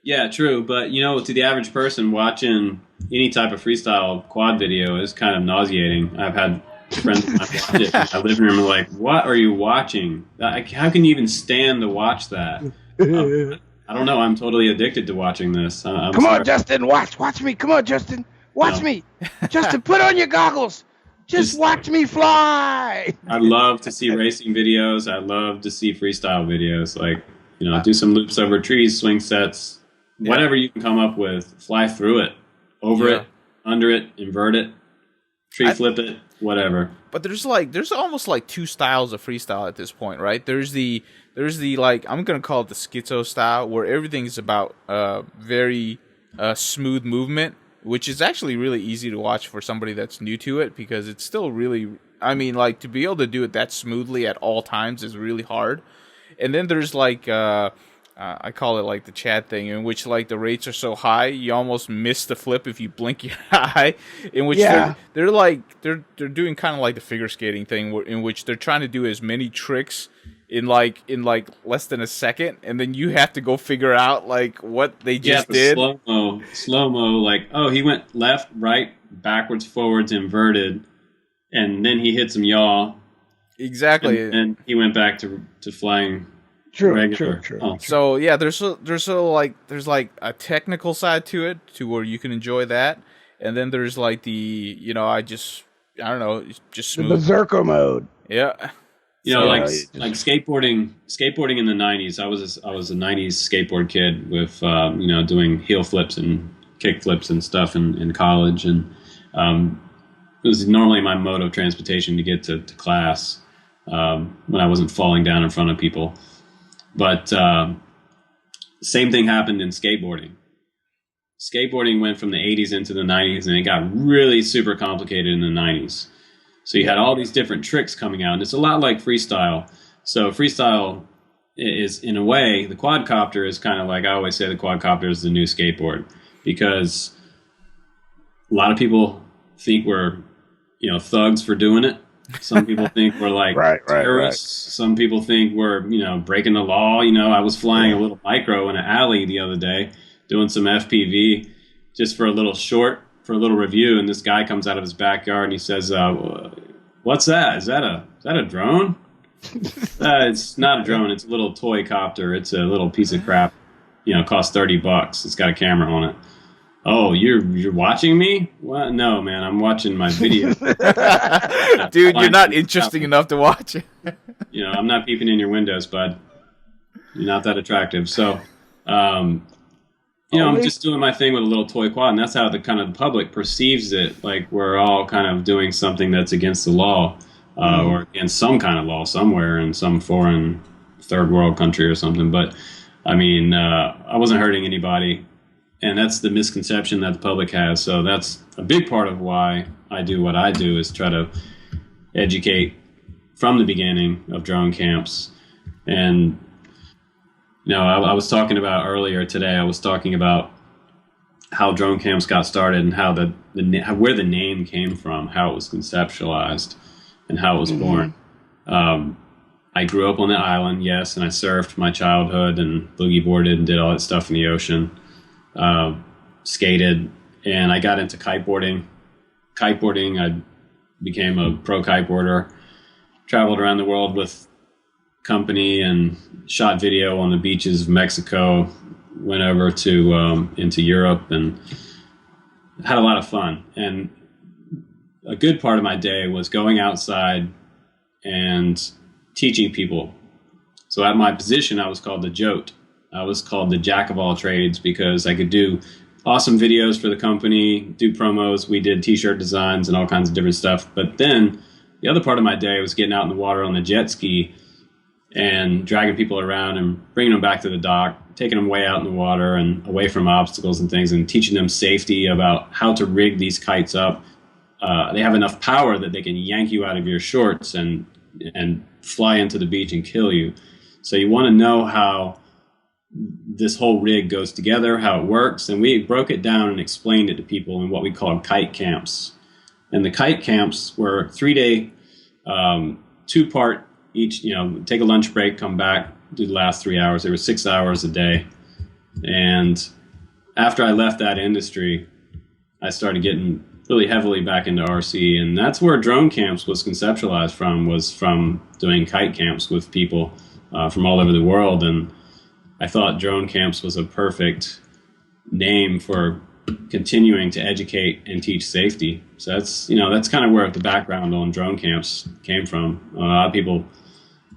Yeah, true. But, you know, to the average person, watching any type of freestyle quad video is kind of nauseating. I've had friends of mine watch it in my living room and like, what are you watching? How can you even stand to watch that? I don't know. I'm totally addicted to watching this. Come on, Justin. Watch me. Come on, Justin. Watch me. Justin, put on your goggles. Just watch me fly. I love to see racing videos. I love to see freestyle videos. Like, you know, do some loops over trees, swing sets. Whatever you can come up with, fly through it, over it, under it, invert it, tree flip it, whatever. But there's almost like two styles of freestyle at this point, right? There's the like, I'm gonna call it the schizo style, where everything's about very smooth movement, which is actually really easy to watch for somebody that's new to it, because it's still really, I mean, like, to be able to do it that smoothly at all times is really hard. And then there's like I call it like the Chad thing, in which like the rates are so high you almost miss the flip if you blink your eye. In which they're doing kind of like the figure skating thing, in which they're trying to do as many tricks in like less than a second, and then you have to go figure out like what they just did. Slow mo, like, oh, he went left, right, backwards, forwards, inverted, and then he hit some yaw. Exactly, and he went back to flying. True. Oh. So yeah, there's like a technical side to it, to where you can enjoy that, and then there's like the, you know, I don't know, just smooth. The berserker mode. Yeah. You know, like skateboarding in the 90s. I was a 90s skateboard kid with you know, doing heel flips and kick flips and stuff in college, and it was normally my mode of transportation to get to class when I wasn't falling down in front of people. But same thing happened in skateboarding. Skateboarding went from the 80s into the 90s, and it got really super complicated in the 90s. So you had all these different tricks coming out, and it's a lot like freestyle. So freestyle is, in a way, the quadcopter is kind of like, I always say the quadcopter is the new skateboard, because a lot of people think we're, you know, thugs for doing it. Some people think we're like terrorists. Right. Some people think we're, you know, breaking the law. You know, I was flying a little micro in an alley the other day, doing some FPV just for a little review, and this guy comes out of his backyard and he says, "What's that? Is that a drone?" It's not a drone. It's a little toy copter. It's a little piece of crap. You know, it costs $30. It's got a camera on it. Oh, you're watching me? What? No, man, I'm watching my video. Dude, you're not interesting enough to watch it. You know, I'm not peeping in your windows, bud. You're not that attractive. So, you know, I'm just doing my thing with a little toy quad, and that's how the kind of public perceives it. Like, we're all kind of doing something that's against the law, or against some kind of law somewhere in some foreign third world country or something. But, I mean, I wasn't hurting anybody. And that's the misconception that the public has. So that's a big part of why I do what I do, is try to educate from the beginning of drone camps. And, you know, I was talking about earlier today, I was talking about how drone camps got started and how where the name came from, how it was conceptualized and how it was born. I grew up on the island, yes, and I surfed my childhood and boogie boarded and did all that stuff in the ocean. Skated, and I got into kiteboarding. I became a pro kiteboarder, traveled around the world with company and shot video on the beaches of Mexico, went over to into Europe and had a lot of fun. And a good part of my day was going outside and teaching people So at my position, I was called the Jote. I was called the jack of all trades because I could do awesome videos for the company, do promos. We did t-shirt designs and all kinds of different stuff. But then the other part of my day was getting out in the water on the jet ski and dragging people around and bringing them back to the dock, taking them way out in the water and away from obstacles and things, and teaching them safety about how to rig these kites up. They have enough power that they can yank you out of your shorts and fly into the beach and kill you. So you want to know how this whole rig goes together, how it works. And we broke it down and explained it to people in what we call kite camps. And the kite camps were 3-day, 2-part each, take a lunch break, come back, do the last 3 hours. They were 6 hours a day. And after I left that industry, I started getting really heavily back into RC. And that's where drone camps was conceptualized from, was from doing kite camps with people from all over the world. And I thought drone camps was a perfect name for continuing to educate and teach safety. So that's kind of where the background on drone camps came from. A lot of people,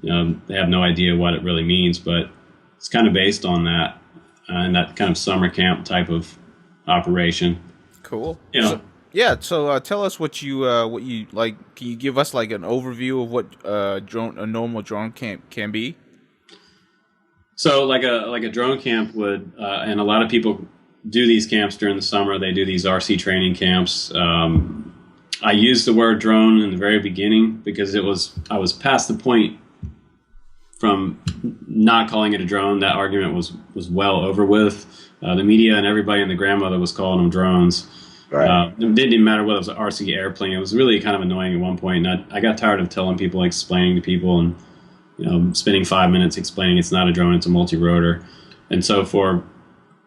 they have no idea what it really means, but it's kind of based on that and that kind of summer camp type of operation. Cool. So tell us what you like. Can you give us like an overview of what a normal drone camp can be? So like a drone camp would, and a lot of people do these camps during the summer. They do these RC training camps. I used the word drone in the very beginning because I was past the point from not calling it a drone. That argument was well over with. The media and everybody and the grandmother was calling them drones. Right. It didn't even matter whether it was an RC airplane. It was really kind of annoying at one point. And I got tired of telling people, explaining to people, and spending 5 minutes explaining it's not a drone, it's a multi-rotor. And so for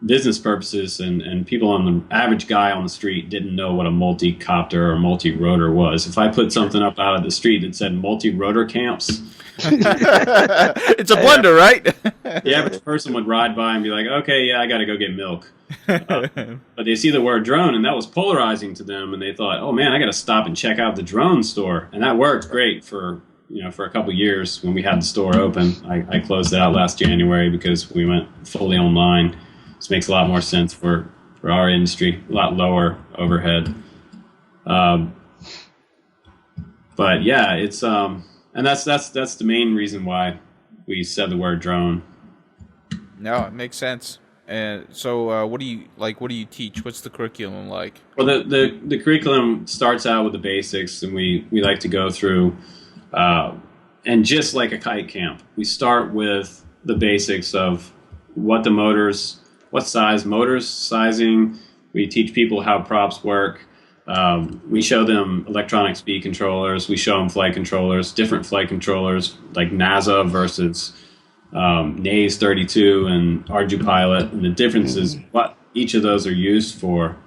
business purposes and people on the average guy on the street didn't know what a multi-copter or multi-rotor was. If I put something up out of the street that said multi-rotor camps, it's a blunder, right? The average person would ride by and be like, okay, yeah, I got to go get milk. But they see the word drone, and that was polarizing to them, and they thought, oh man, I got to stop and check out the drone store. And that worked great for a couple years when we had the store open. I closed it out last January because we went fully online. This makes a lot more sense for our industry, a lot lower overhead. But yeah, it's and that's the main reason why we said the word drone. No, it makes sense. And so, what do you teach? What's the curriculum like? Well, the curriculum starts out with the basics, and we like to go through, and just like a kite camp, we start with the basics of what size motors, sizing. We teach people how props work. We show them electronic speed controllers. We show them flight controllers, different flight controllers like NASA versus Naze 32 and ArduPilot, and the differences, what each of those are used for.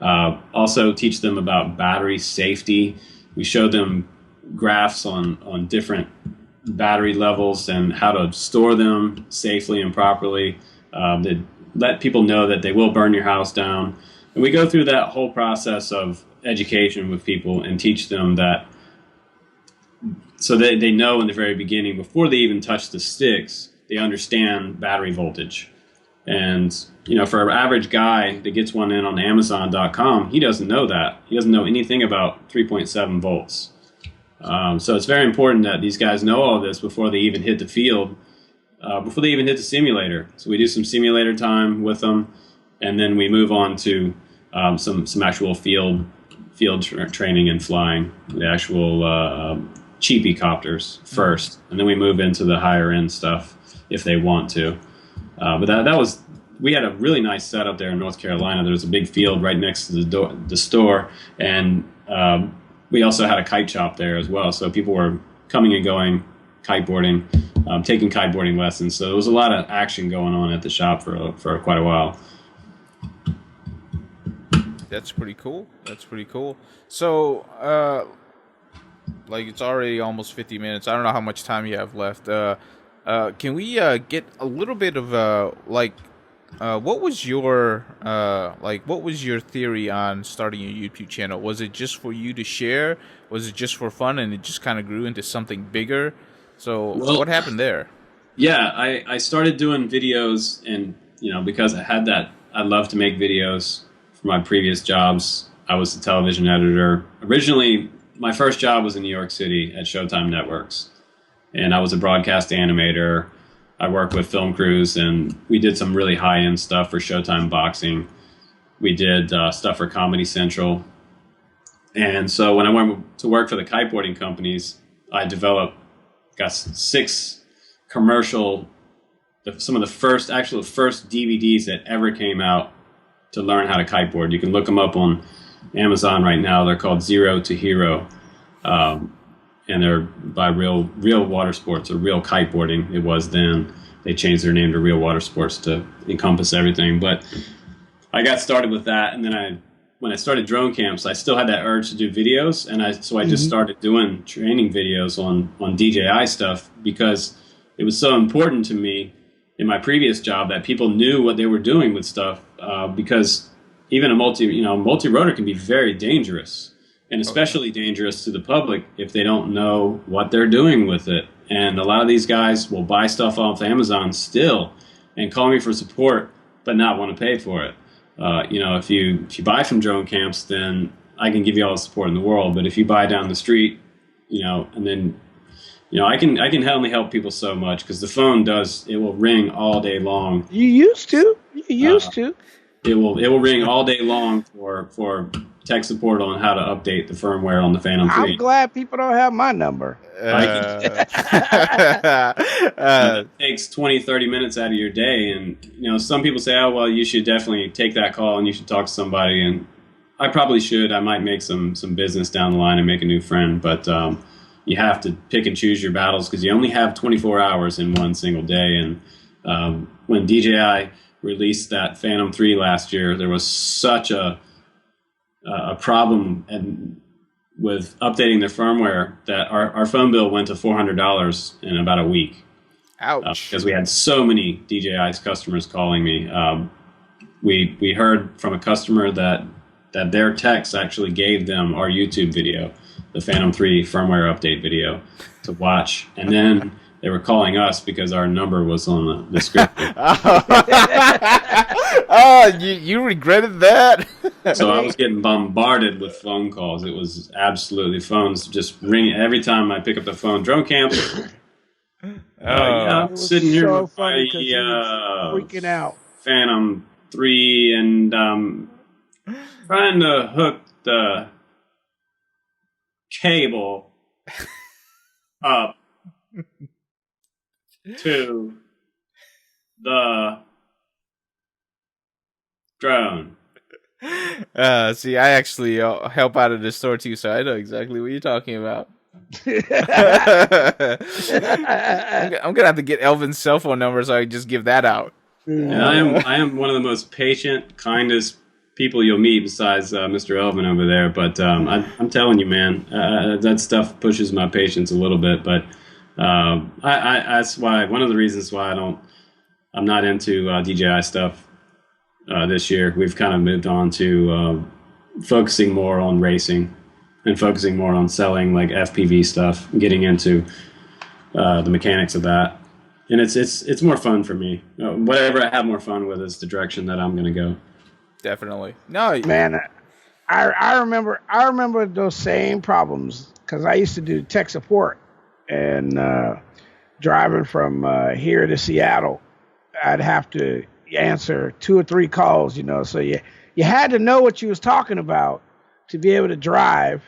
Also teach them about battery safety. We show them graphs on different battery levels and how to store them safely and properly. That let people know that they will burn your house down. And we go through that whole process of education with people and teach them that, so that they know in the very beginning, before they even touch the sticks, they understand battery voltage. And, for an average guy that gets one in on Amazon.com, he doesn't know that. He doesn't know anything about 3.7 volts. So it's very important that these guys know all this before they even hit the field, before they even hit the simulator. So we do some simulator time with them, and then we move on to some actual field training and flying, the actual cheapy copters first, and then we move into the higher end stuff if they want to. But we had a really nice setup there in North Carolina. There was a big field right next to the store, and we also had a kite shop there as well. So people were coming and going, kiteboarding, taking kiteboarding lessons. So there was a lot of action going on at the shop for quite a while. That's pretty cool. So, it's already almost 50 minutes. I don't know how much time you have left. Can we get a little bit of what was your theory on starting a YouTube channel? Was it just for you to share? Was it just for fun, and it just kind of grew into something bigger? So what happened there? Yeah, I started doing videos, and because I had that, I love to make videos for my previous jobs. I was a television editor. Originally, my first job was in New York City at Showtime Networks, and I was a broadcast animator. I worked with film crews, and we did some really high-end stuff for Showtime Boxing. We did stuff for Comedy Central. And so when I went to work for the kiteboarding companies, I developed, got 6 commercial, some of the first DVDs that ever came out to learn how to kiteboard. You can look them up on Amazon right now. They're called Zero to Hero. And they're by Real Water Sports, or Real Kiteboarding. It was then. They changed their name to Real Water Sports to encompass everything. But I got started with that, and then when I started drone camps, I still had that urge to do videos, and I just started doing training videos on DJI stuff, because it was so important to me in my previous job that people knew what they were doing with stuff, because even a multi-rotor can be very dangerous, and especially dangerous to the public if they don't know what they're doing with it. And a lot of these guys will buy stuff off Amazon still and call me for support, but not want to pay for it. If you buy from drone camps, then I can give you all the support in the world. But if you buy down the street, and then, I can only help people so much, because the phone it will ring all day long. You used to. It will ring all day long for tech support on how to update the firmware on the Phantom 3. I'm glad people don't have my number. It takes 20-30 minutes out of your day, and some people say, oh well, you should definitely take that call and you should talk to somebody, and I probably should. I might make some business down the line and make a new friend, but you have to pick and choose your battles, because you only have 24 hours in one single day. And when DJI released that Phantom 3 last year, there was such a problem with updating their firmware that our phone bill went to $400 in about a week. Ouch! Because we had so many DJI's customers calling me. We heard from a customer that their techs actually gave them our YouTube video, the Phantom 3 firmware update video, to watch, and then they were calling us because our number was on the script. Oh, you regretted that? So I was getting bombarded with phone calls. It was absolutely, phones just ringing every time I pick up the phone. Drone camps. I'm sitting here so with funny my freaking out. Phantom 3, and trying to hook the cable up to the drone. See, I actually help out at the store too, so I know exactly what you're talking about. I'm gonna have to get Elvin's cell phone number so I can just give that out. And I am one of the most patient, kindest people you'll meet, besides Mr. Elvin over there. But I'm telling you, man, that stuff pushes my patience a little bit. But that's why, one of the reasons why I'm not into DJI stuff this year. We've kind of moved on to focusing more on racing and focusing more on selling like FPV stuff, getting into the mechanics of that. And it's more fun for me. Whatever I have more fun with is the direction that I'm going to go. Definitely. No, Man, I remember those same problems, because I used to do tech support, and driving from here to Seattle, I'd have to answer 2 or 3 calls, so you had to know what you was talking about to be able to drive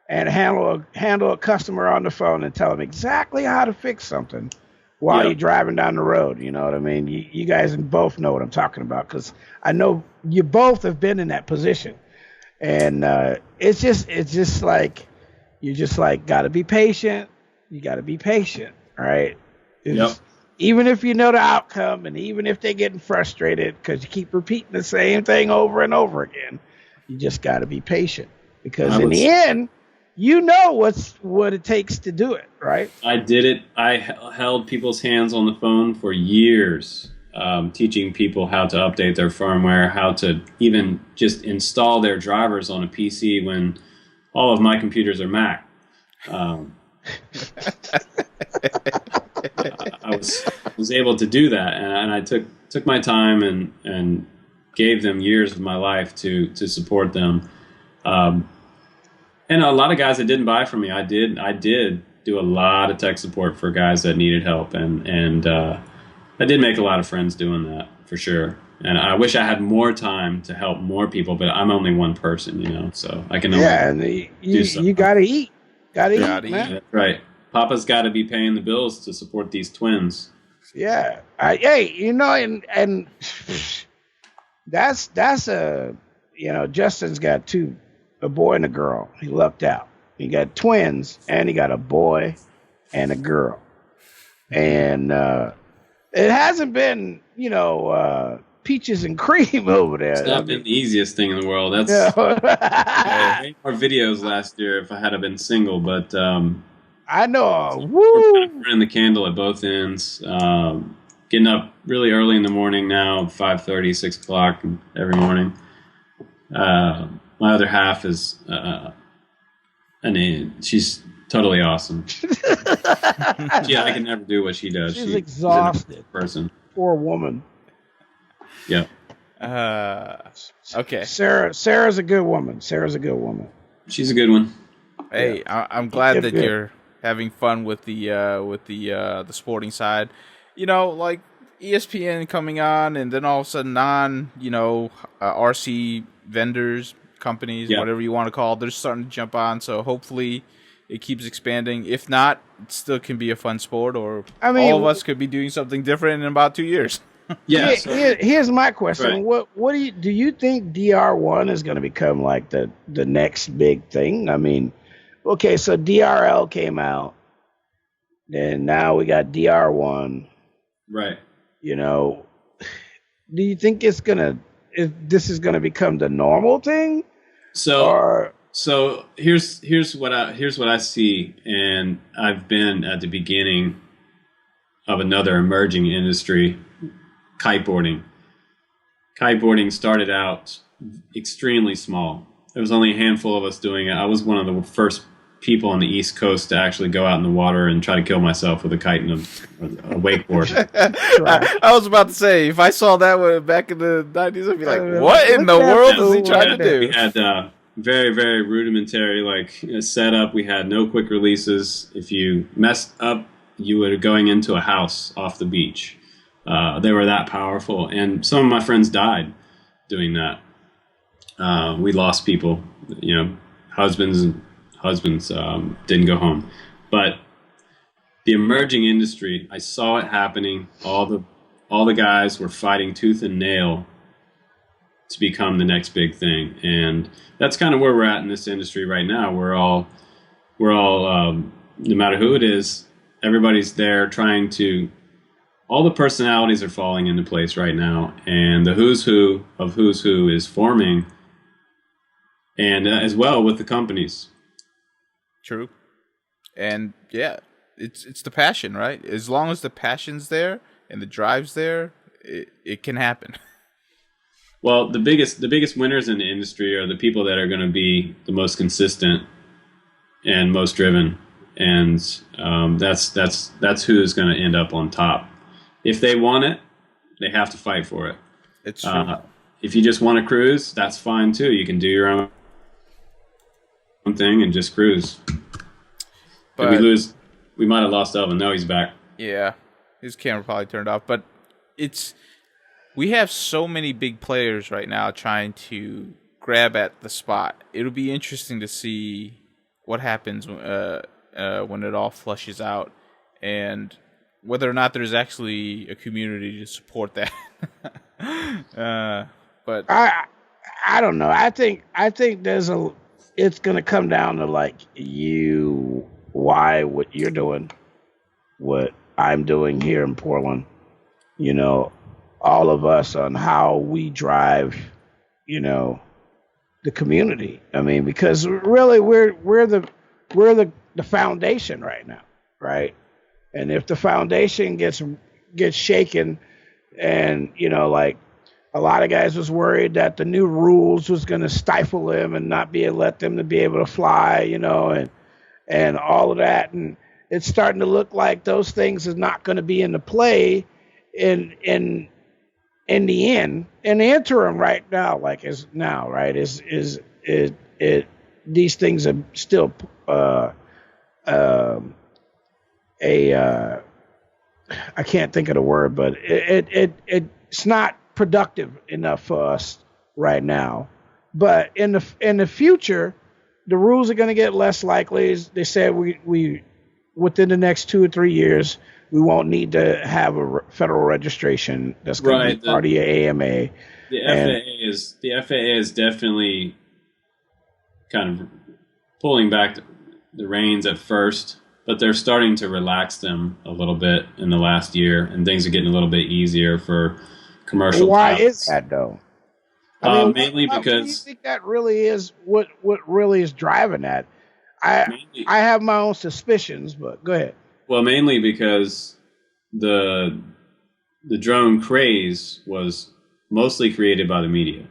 and handle a customer on the phone and tell them exactly how to fix something while you're driving down the road. You know what I mean? You guys both know what I'm talking about, because I know you both have been in that position. And it's just like, you just like got to be patient. You got to be patient, right? Even if you know the outcome, and even if they're getting frustrated because you keep repeating the same thing over and over again, you just got to be patient, because in the end, you know what it takes to do it, right? I did it. I held people's hands on the phone for years, teaching people how to update their firmware, how to even just install their drivers on a PC when all of my computers are Mac. was able to do that, and I took my time and gave them years of my life to support them. And a lot of guys that didn't buy from me, I did do a lot of tech support for guys that needed help, and I did make a lot of friends doing that for sure. And I wish I had more time to help more people, but I'm only one person, you know, so I can only and you gotta eat, man. That's right. Papa's got to be paying the bills to support these twins. Yeah. Hey, you know, and that's a, you know, Justin's got a boy and a girl. He lucked out. He got twins, and he got a boy and a girl. And it hasn't been, you know, peaches and cream over there. It's not been the easiest thing in the world. That's I made more videos last year if I had been single, but I know. We're kind of burning the candle at both ends. Getting up really early in the morning now, 5:30, 6 o'clock every morning. My other half is, she's totally awesome. Yeah, I can never do what she does. She's exhausted. She's a person. Poor woman. Yeah. Okay. Sarah's a good woman. She's a good one. Hey, I'm glad that you're having fun with the sporting side. You know, like ESPN coming on, and then all of a sudden RC vendors, companies, whatever you want to call it, they're starting to jump on. So hopefully it keeps expanding. If not, it still can be a fun sport, or all of us could be doing something different in about 2 years. Yeah. Here's my question. Right. What do you think DR1 is going to become like the next big thing? I mean, okay, so DRL came out, and now we got DR1. Right. You know, do you think this is gonna become the normal thing? So here's what I see, and I've been at the beginning of another emerging industry, kiteboarding. Kiteboarding started out extremely small. There was only a handful of us doing it. I was one of the first people on the East Coast to actually go out in the water and try to kill myself with a kite and a wakeboard. I was about to say, if I saw that back in the 90s, I'd be like, what in the world is he trying to do? We had very, very rudimentary setup. We had no quick releases. If you messed up, you were going into a house off the beach. They were that powerful. And some of my friends died doing that. We lost people, you know, husbands didn't go home. But the emerging industry, I saw it happening. All the guys were fighting tooth and nail to become the next big thing, and that's kind of where we're at in this industry right now. We're all no matter who it is, everybody's there trying to. All the personalities are falling into place right now, and the who's who of who's who is forming, and as well with the companies. True. And yeah, it's the passion, right? As long as the passion's there and the drive's there, it can happen. Well, the biggest winners in the industry are the people that are going to be the most consistent and most driven, and that's who's going to end up on top. If they want it, they have to fight for it. It's true. If you just want to cruise, that's fine too. You can do your own thing and just cruise. But if we lose, we might have lost Elvin. No, he's back. Yeah, his camera probably turned off. But we have so many big players right now trying to grab at the spot. It'll be interesting to see what happens when it all flushes out, and whether or not there's actually a community to support that. But I don't know. I think it's going to come down to what you're doing, what I'm doing here in Portland, you know, all of us on how we drive, you know, the community. I mean, because really we're the foundation right now, right? And if the foundation gets shaken, and you know, like a lot of guys was worried that the new rules was going to stifle them and not let them to be able to fly, you know, and all of that, and it's starting to look like those things is not going to be in the play in the end. In the interim right now, like is now, right, is it these things are still I can't think of the word, but it's not productive enough for us right now. But in the future, the rules are going to get less likely. They said we within the next 2 or 3 years, we won't need to have a federal registration. That's going to be part of your AMA. The FAA is definitely kind of pulling back the reins at first, but they're starting to relax them a little bit in the last year, and things are getting a little bit easier for commercial. Why is that though? I mean, mainly because do you think that really is what really is driving that? I have my own suspicions, but go ahead. Well, mainly because the drone craze was mostly created by the media.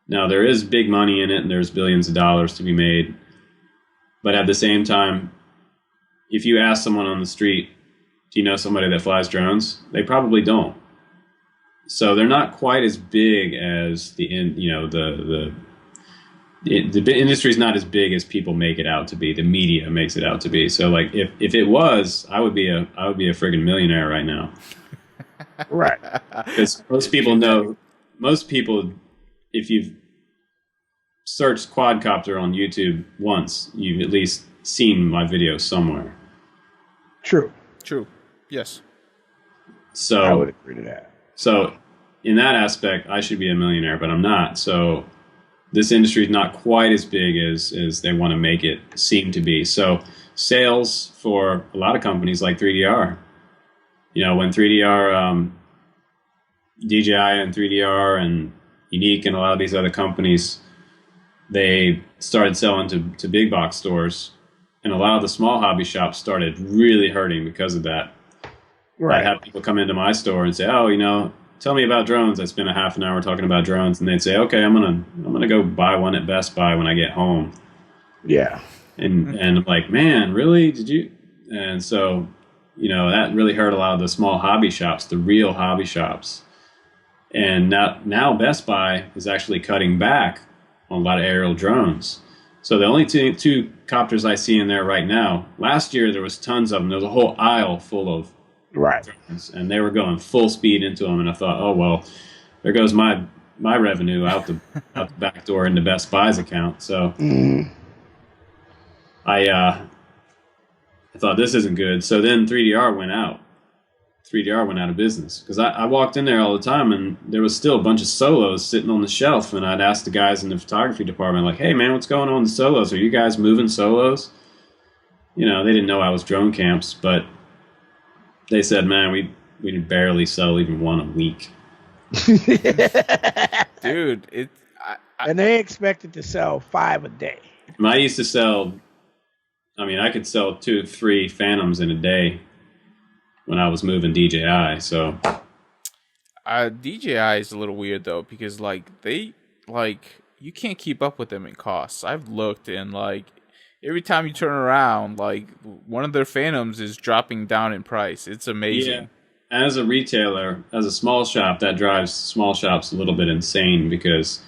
Now, there is big money in it, and there's billions of dollars to be made. But at the same time, if you ask someone on the street, do you know somebody that flies drones? They probably don't. So they're not quite as big as the industry is not as big as people make it out to be. The media makes it out to be. So like if it was, I would be a friggin' millionaire right now. Right. Because most people, if you've searched quadcopter on YouTube once, you've at least seen my video somewhere. True. Yes. So I would agree to that. So in that aspect, I should be a millionaire, but I'm not. So this industry is not quite as big as they want to make it seem to be. So sales for a lot of companies like 3DR, when 3DR, DJI and 3DR and Unique and a lot of these other companies, they started selling to big box stores, and a lot of the small hobby shops started really hurting because of that. Right. I'd have people come into my store and say, "Oh, tell me about drones." I spend a half an hour talking about drones, and they'd say, "Okay, I'm gonna go buy one at Best Buy when I get home." Yeah. And I'm like, "Man, really? Did you?" And so, that really hurt a lot of the small hobby shops, the real hobby shops. And now Best Buy is actually cutting back on a lot of aerial drones. So the only two copters I see in there right now. Last year there was tons of them. There was a whole aisle full of drones, and they were going full speed into them. And I thought, oh well, there goes my revenue out the back door into Best Buy's account. So I thought this isn't good. So then 3DR went out. 3DR went out of business because I walked in there all the time, and there was still a bunch of solos sitting on the shelf. And I'd ask the guys in the photography department, like, "Hey man, what's going on with the solos? Are you guys moving solos?" They didn't know I was Drone Camps, but they said, "Man, we barely sell even one a week." Dude, and they expected to sell 5 a day. I used to sell. I could sell 2 or 3 Phantoms in a day when I was moving DJI. So DJI is a little weird though, because you can't keep up with them in costs. I've looked, and every time you turn around, one of their Phantoms is dropping down in price. It's amazing. Yeah. As a retailer, as a small shop, that drives small shops a little bit insane because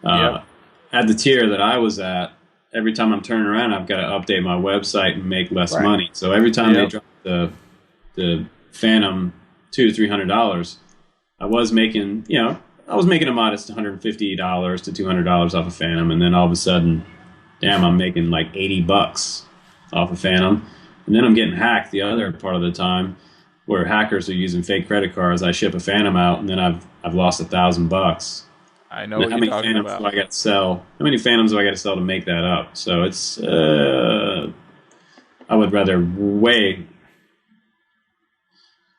at the tier that I was at, every time I'm turning around, I've got to update my website and make less money. So every time they drop the Phantom $200 to $300, I was making a modest $150 to $200 off a Phantom, and then all of a sudden, damn, I'm making like $80 off a Phantom, and then I'm getting hacked the other part of the time, where hackers are using fake credit cards. I ship a Phantom out, and then I've lost $1,000. I know what you're talking about. How many Phantoms do I got to sell to make that up? So it's I would rather weigh.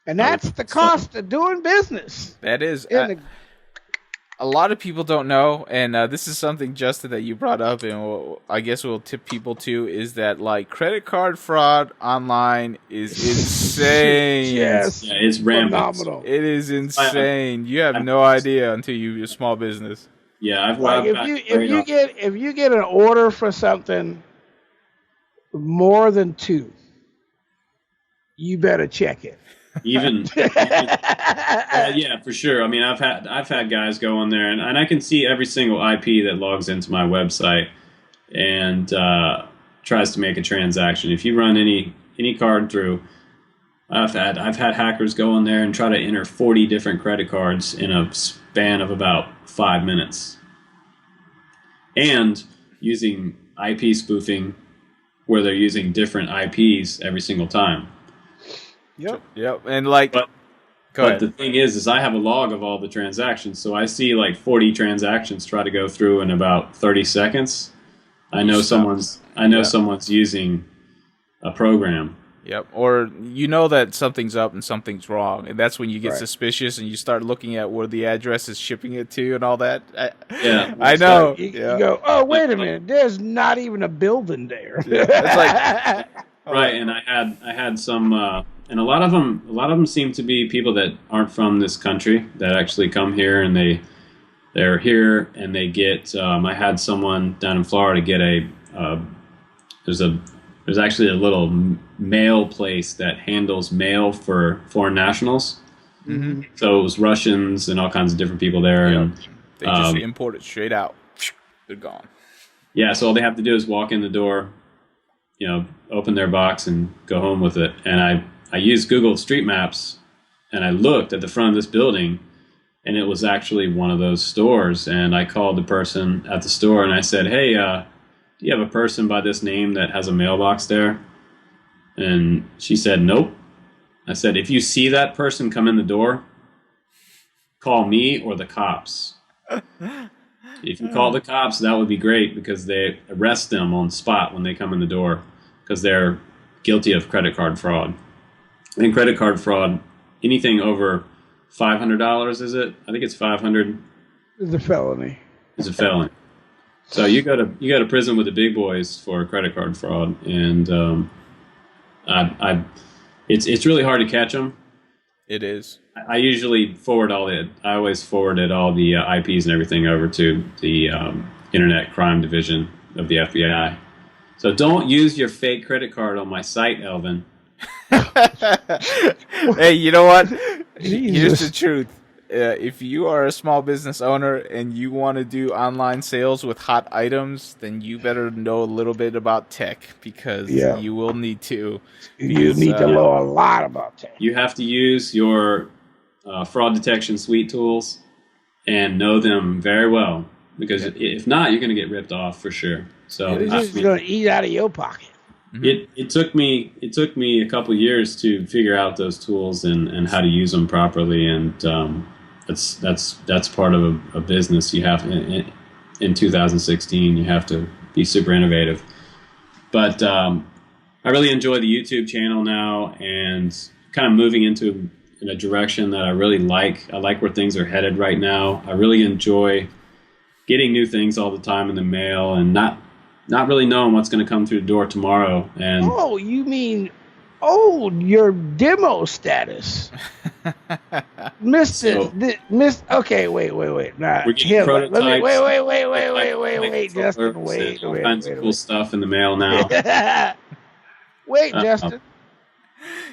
And that's the cost of doing business. That is. A lot of people don't know, and this is something, Justin, that you brought up, and I guess we'll tip people to, is that credit card fraud online is insane. Yes, yeah, it's rampant. Phenomenal. It is insane. You have no idea until you're a small business. Yeah, if you get an order for something more than 2, you better check it. Even yeah, for sure. I mean, I've had guys go on there, and I can see every single IP that logs into my website and tries to make a transaction. If you run any card through, I've had hackers go on there and try to enter 40 different credit cards in a span of about 5 minutes, and using IP spoofing, where they're using different IPs every single time. Yep. And like, but the thing is I have a log of all the transactions, so I see like 40 transactions try to go through in about 30 seconds. I know someone's using a program. Yep. Or you know that something's up and something's wrong, and that's when you get suspicious and you start looking at where the address is shipping it to and all that. I know. You go, oh, wait a minute. There's not even a building there. Yeah. It's like right. And I had some, and a lot of them seem to be people that aren't from this country that actually come here, and they're here and they get. I had someone down in Florida get there's actually a little mail place that handles mail for foreign nationals. Mm-hmm. So it was Russians and all kinds of different people there. Yep. And they just import it straight out. They're gone. Yeah, so all they have to do is walk in the door, open their box and go home with it. And I used Google Street Maps, and I looked at the front of this building, and it was actually one of those stores. And I called the person at the store, and I said, hey, do you have a person by this name that has a mailbox there? And she said, nope. I said, if you see that person come in the door, call me or the cops. If you call the cops, that would be great, because they arrest them on the spot when they come in the door, because they're guilty of credit card fraud. And credit card fraud, anything over $500, is it? I think it's $500. It's a felony. It's a felony. So you go to prison with the big boys for credit card fraud, and it's really hard to catch them. It is. I usually I always forwarded all the IPs and everything over to the Internet Crime Division of the FBI. So don't use your fake credit card on my site, Elvin. Hey, you know what? Jesus. Here's the truth. If you are a small business owner and you want to do online sales with hot items, then you better know a little bit about tech, because you will need to. You need to know a lot about tech. You have to use your fraud detection suite tools and know them very well, because if not, you're going to get ripped off for sure. So it's just going to eat out of your pocket. It took me a couple of years to figure out those tools and how to use them properly, and that's part of a business. You have in 2016 you have to be super innovative. But I really enjoy the YouTube channel now, and kind of moving in a direction that I really like. I like where things are headed right now. I really enjoy getting new things all the time in the mail, and not really knowing what's going to come through the door tomorrow. And you mean your demo status. Okay, wait. Nah, we're getting prototypes. Wait, Justin, wait. All kinds of cool stuff in the mail now. Wait, Justin.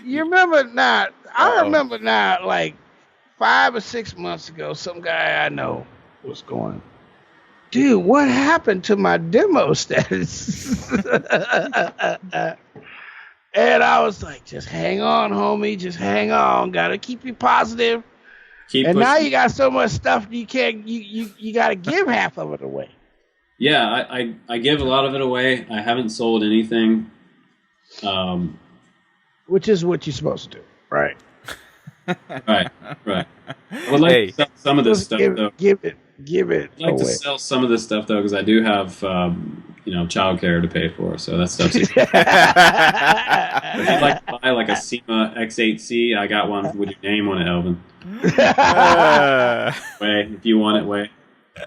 You remember now? I remember now, like 5 or 6 months ago, some guy I know was going, dude, what happened to my demo status? And I was like, just hang on, homie. Just hang on. Gotta keep you positive. Now you got so much stuff you can't. You gotta give half of it away. Yeah, I give a lot of it away. I haven't sold anything. Which is what you're supposed to do, right? Right. I would like to sell some of this stuff, though. Give it I'd like to sell some of this stuff, though, because I do have, childcare to pay for. So that stuff's. If you'd like to buy like a SEMA X8C, I got one with your name on it, Elvin. If you want it,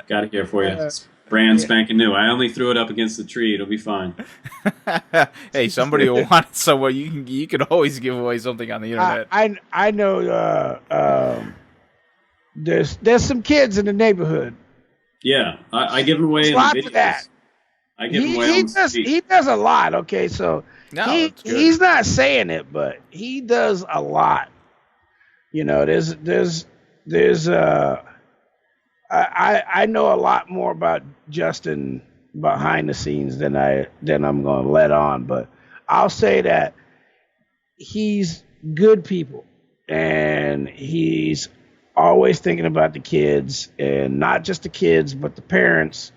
got it here for you. It's brand spanking new. I only threw it up against the tree. It'll be fine. Hey, somebody will want it somewhere. You can always give away something on the internet. I know. There's some kids in the neighborhood. Yeah, I give them away. There's in lots the videos. of that. I give him away on the street. He does a lot. Okay, so No, it's good. he's not saying it, but he does a lot. You know, I know a lot more about Justin behind the scenes than I'm going to let on, but I'll say that he's good people and he's always thinking about the kids, and not just the kids but the parents,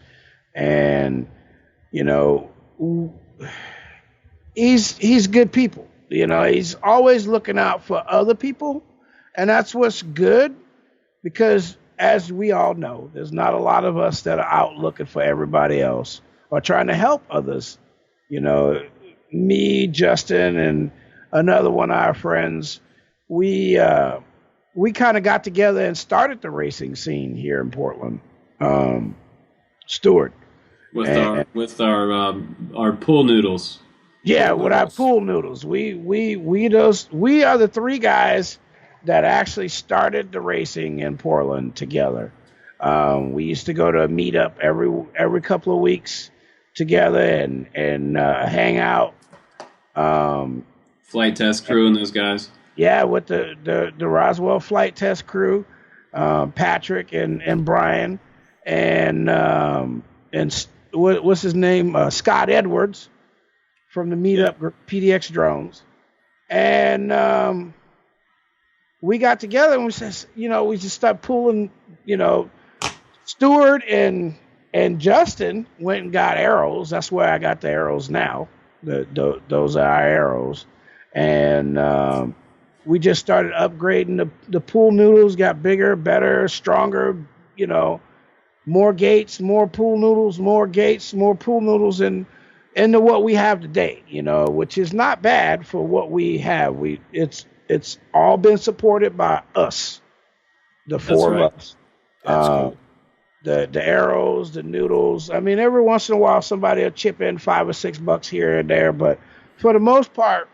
and you know, he's good people. You know, he's always looking out for other people, and that's what's good, because as we all know, there's not a lot of us that are out looking for everybody else or trying to help others. You know, me, Justin, and another one of our friends, we kind of got together and started the racing scene here in Portland. Stuart. With our pool noodles. Yeah, with our pool noodles. We are the three guys that actually started the racing in Portland together. We used to go to a meetup every couple of weeks together and hang out. Flight test crew and those guys. Yeah, with the Roswell flight test crew, Patrick and Brian, and what's his name? Scott Edwards from the meetup group, PDX Drones, and we got together and we said, you know, we just started pulling. You know, Stuart and Justin went and got arrows. That's where I got the arrows now. Those are our arrows, and we just started upgrading the pool noodles. Got bigger, better, stronger. You know, more gates, more pool noodles, more gates, more pool noodles, and into what we have today. You know, which is not bad for what we have. It's all been supported by us, the four of us. That's cool. The arrows, the noodles. I mean, every once in a while, somebody will chip in $5 or $6 here and there, but for the most part,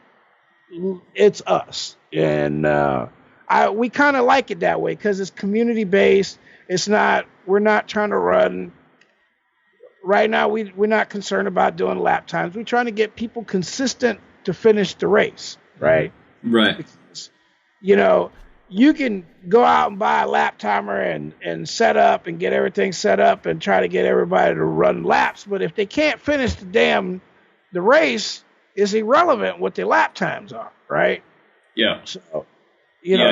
it's us. And we kind of like it that way because it's community based. We're not trying to run. Right now, we're not concerned about doing lap times. We're trying to get people consistent to finish the race, right? Right. Because, you know, you can go out and buy a lap timer and set up and get everything set up and try to get everybody to run laps. But if they can't finish the race, it's irrelevant what their lap times are, right? Yeah. So, you know,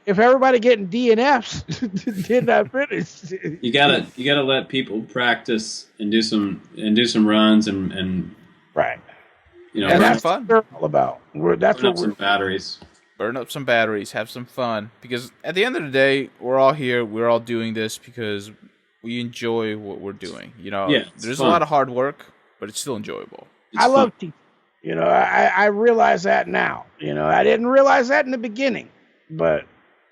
if everybody getting DNFs did not finish. You gotta let people practice and do some runs and right. You know, and that's fun. What we're all about. That's what some batteries. Burn up some batteries, have some fun. Because at the end of the day, we're all here. We're all doing this because we enjoy what we're doing. You know, there's fun. A lot of hard work, but it's still enjoyable. I love teaching. You know, I realize that now. You know, I didn't realize that in the beginning, but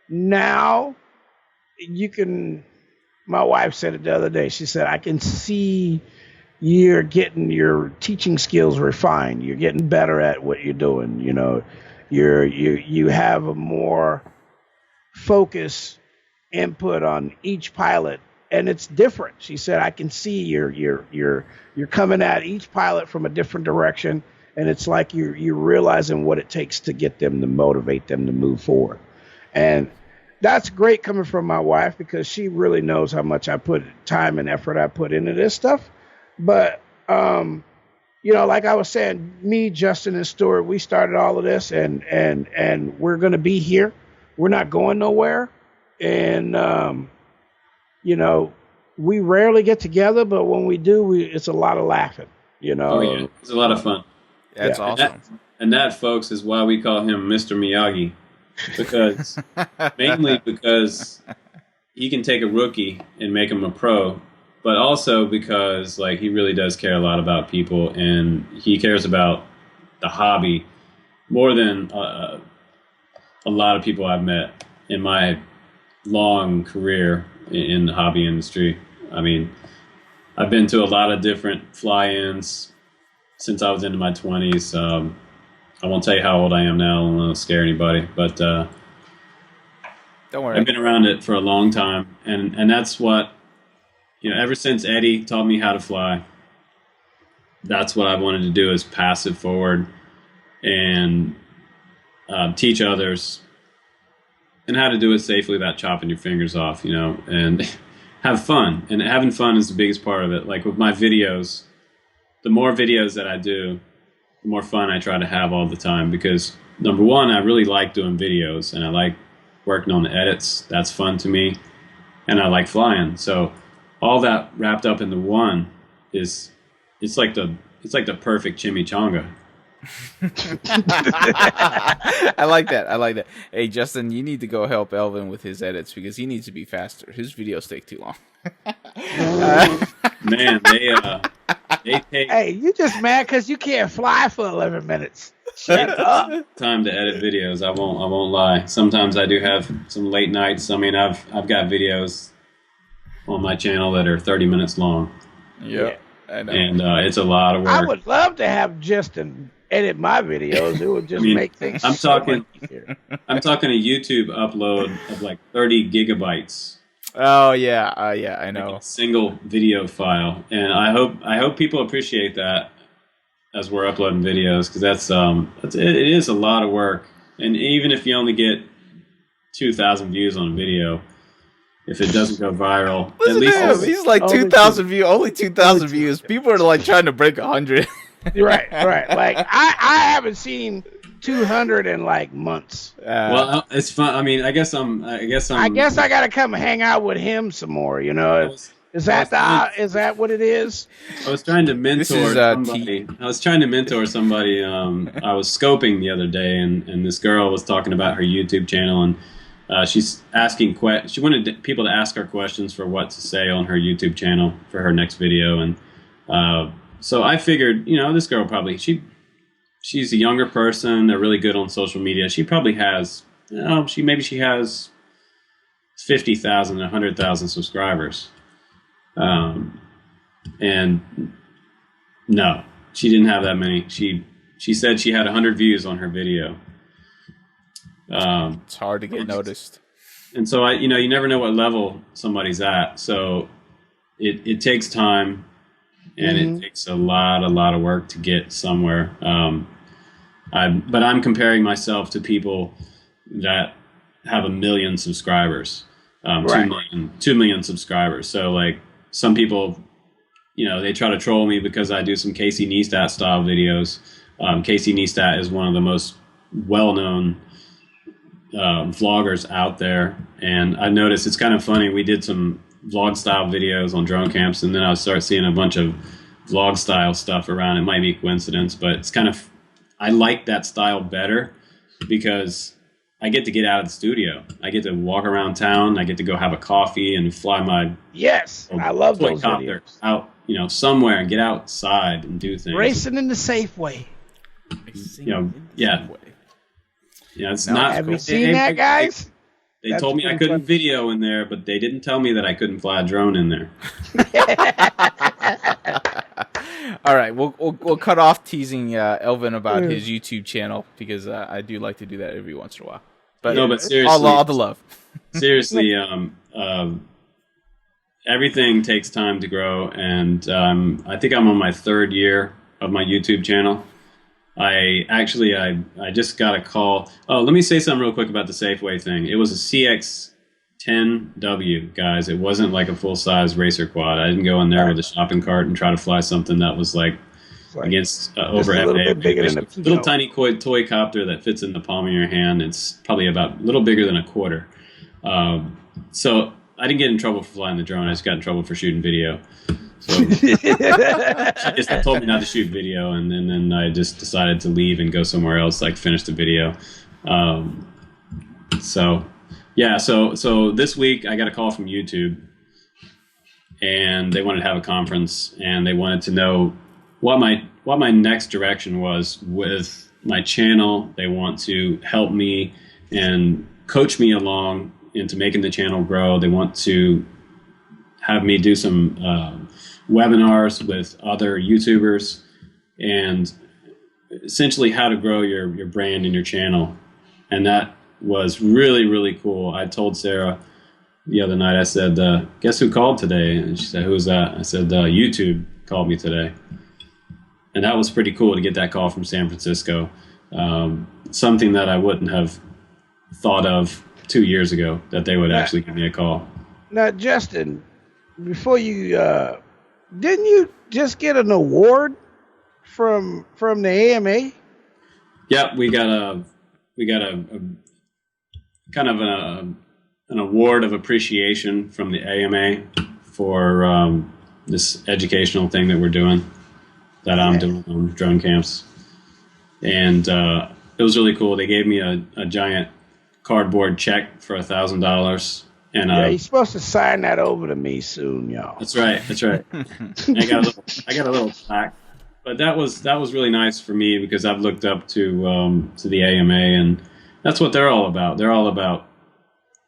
now you can. My wife said it the other day. She said, "I can see you're getting your teaching skills refined. You're getting better at what you're doing. You know, you have a more focus input on each pilot, and it's different." She said, "I can see you're coming at each pilot from a different direction, and it's like you're realizing what it takes to get them to motivate them to move forward." And that's great coming from my wife because she really knows how much time and effort I put into this stuff. But, you know, like I was saying, me, Justin, and Stuart, we started all of this, and we're going to be here. We're not going nowhere. And, you know, we rarely get together, but when we do, it's a lot of laughing, you know. Oh, yeah. It's a lot of fun. That's awesome. And that, folks, is why we call him Mr. Miyagi. Mainly because he can take a rookie and make him a pro, but also because like he really does care a lot about people, and he cares about the hobby more than a lot of people I've met in my long career in the hobby industry. I mean, I've been to a lot of different fly-ins since I was into my 20s. I won't tell you how old I am now. I don't want to scare anybody, but don't worry. I've been around it for a long time, and that's what, you know, ever since Eddie taught me how to fly, that's what I wanted to do, is pass it forward and teach others and how to do it safely without chopping your fingers off, and have fun. And having fun is the biggest part of it. Like with my videos, the more videos that I do, the more fun I try to have all the time, because number one, I really like doing videos and I like working on the edits. That's fun to me. And I like flying. So all that wrapped up into one it's like the perfect chimichanga. I like that. Hey, Justin, you need to go help Elvin with his edits because he needs to be faster. His videos take too long. Man, they take Hey, you just mad because you can't fly for 11 minutes. Shut up. time to edit videos. I won't lie. Sometimes I do have some late nights. I mean, I've got videos on my channel that are 30 minutes long. Yeah, I know. And it's a lot of work. I would love to have Justin edit my videos. It would just make things I'm so talking much easier. I'm talking a YouTube upload of like 30 gigabytes. Oh yeah, I know. Like a single video file, and I hope people appreciate that as we're uploading videos, because it is a lot of work. And even if you only get 2,000 views on a video, if it doesn't go viral, Listen at least to him. He's like 2,000 views, only 2,000 views. People are like trying to break 100. Right. Like I haven't seen 200 in like months. well, it's fun. I mean, I guess I gotta come hang out with him some more. Is that what it is? I was trying to mentor This is, somebody. I was trying to mentor somebody. I was scoping the other day, and this girl was talking about her YouTube channel, and she's asking she wanted people to ask her questions for what to say on her YouTube channel for her next video, and so I figured, this girl probably she's a younger person. They're really good on social media. She probably has she has 50,000, 100,000 subscribers. And no, she didn't have that many. She said she had 100 views on her video. It's hard to get noticed. And so you never know what level somebody's at. So it takes time, and it takes a lot of work to get somewhere. But I'm comparing myself to people that have 1 million subscribers, Right. 2 million subscribers. So like some people, they try to troll me because I do some Casey Neistat style videos. Casey Neistat is one of the most well-known vloggers out there, and I noticed it's kind of funny. We did some vlog style videos on drone camps, and then I start seeing a bunch of vlog style stuff around. It might be coincidence, but it's kind of, I like that style better because I get to get out of the studio. I get to walk around town. I get to go have a coffee and fly my I love toy those copter videos. out, somewhere, and get outside and do things. Racing in the safe way. Yeah. It's Now, not. Have you seen that, guys? They That's told me I pretty couldn't fun. video in there, but they didn't tell me that I couldn't fly a drone in there. All right, we'll cut off teasing Elvin about his YouTube channel because I do like to do that every once in a while. But No, but seriously, all the love. seriously, everything takes time to grow, and I think I'm on my 3rd year of my YouTube channel. I just got a call. Oh, let me say something real quick about the Safeway thing. It was a CX-10W, guys. It wasn't like a full-size racer quad. I didn't go in there with a shopping cart and try to fly something that was like against over a little FAA. bit bigger than a little tiny toy copter that fits in the palm of your hand. It's probably about a little bigger than a quarter. So I didn't get in trouble for flying the drone. I just got in trouble for shooting video. So she just told me not to shoot video, and then I just decided to leave and go somewhere else, like finish the video. So this week I got a call from YouTube, and they wanted to have a conference, and they wanted to know what my next direction was with my channel. They want to help me and coach me along into making the channel grow. They want to have me do some webinars with other YouTubers, and essentially how to grow your brand and your channel. And that was really, really cool. I told Sarah the other night, I said, guess who called today? And she said, who's that? I said, YouTube called me today. And that was pretty cool to get that call from San Francisco. Something that I wouldn't have thought of 2 years ago, that they would actually give me a call. Now, Justin, before you, didn't you just get an award from the AMA? Yep, we got a kind of an award of appreciation from the AMA for this educational thing that we're doing, that I'm doing on drone camps. And it was really cool. They gave me a giant cardboard check for $1,000. And you're supposed to sign that over to me soon, y'all. That's right. I got a little plaque. But that was really nice for me, because I've looked up to the AMA, and that's what they're all about. They're all about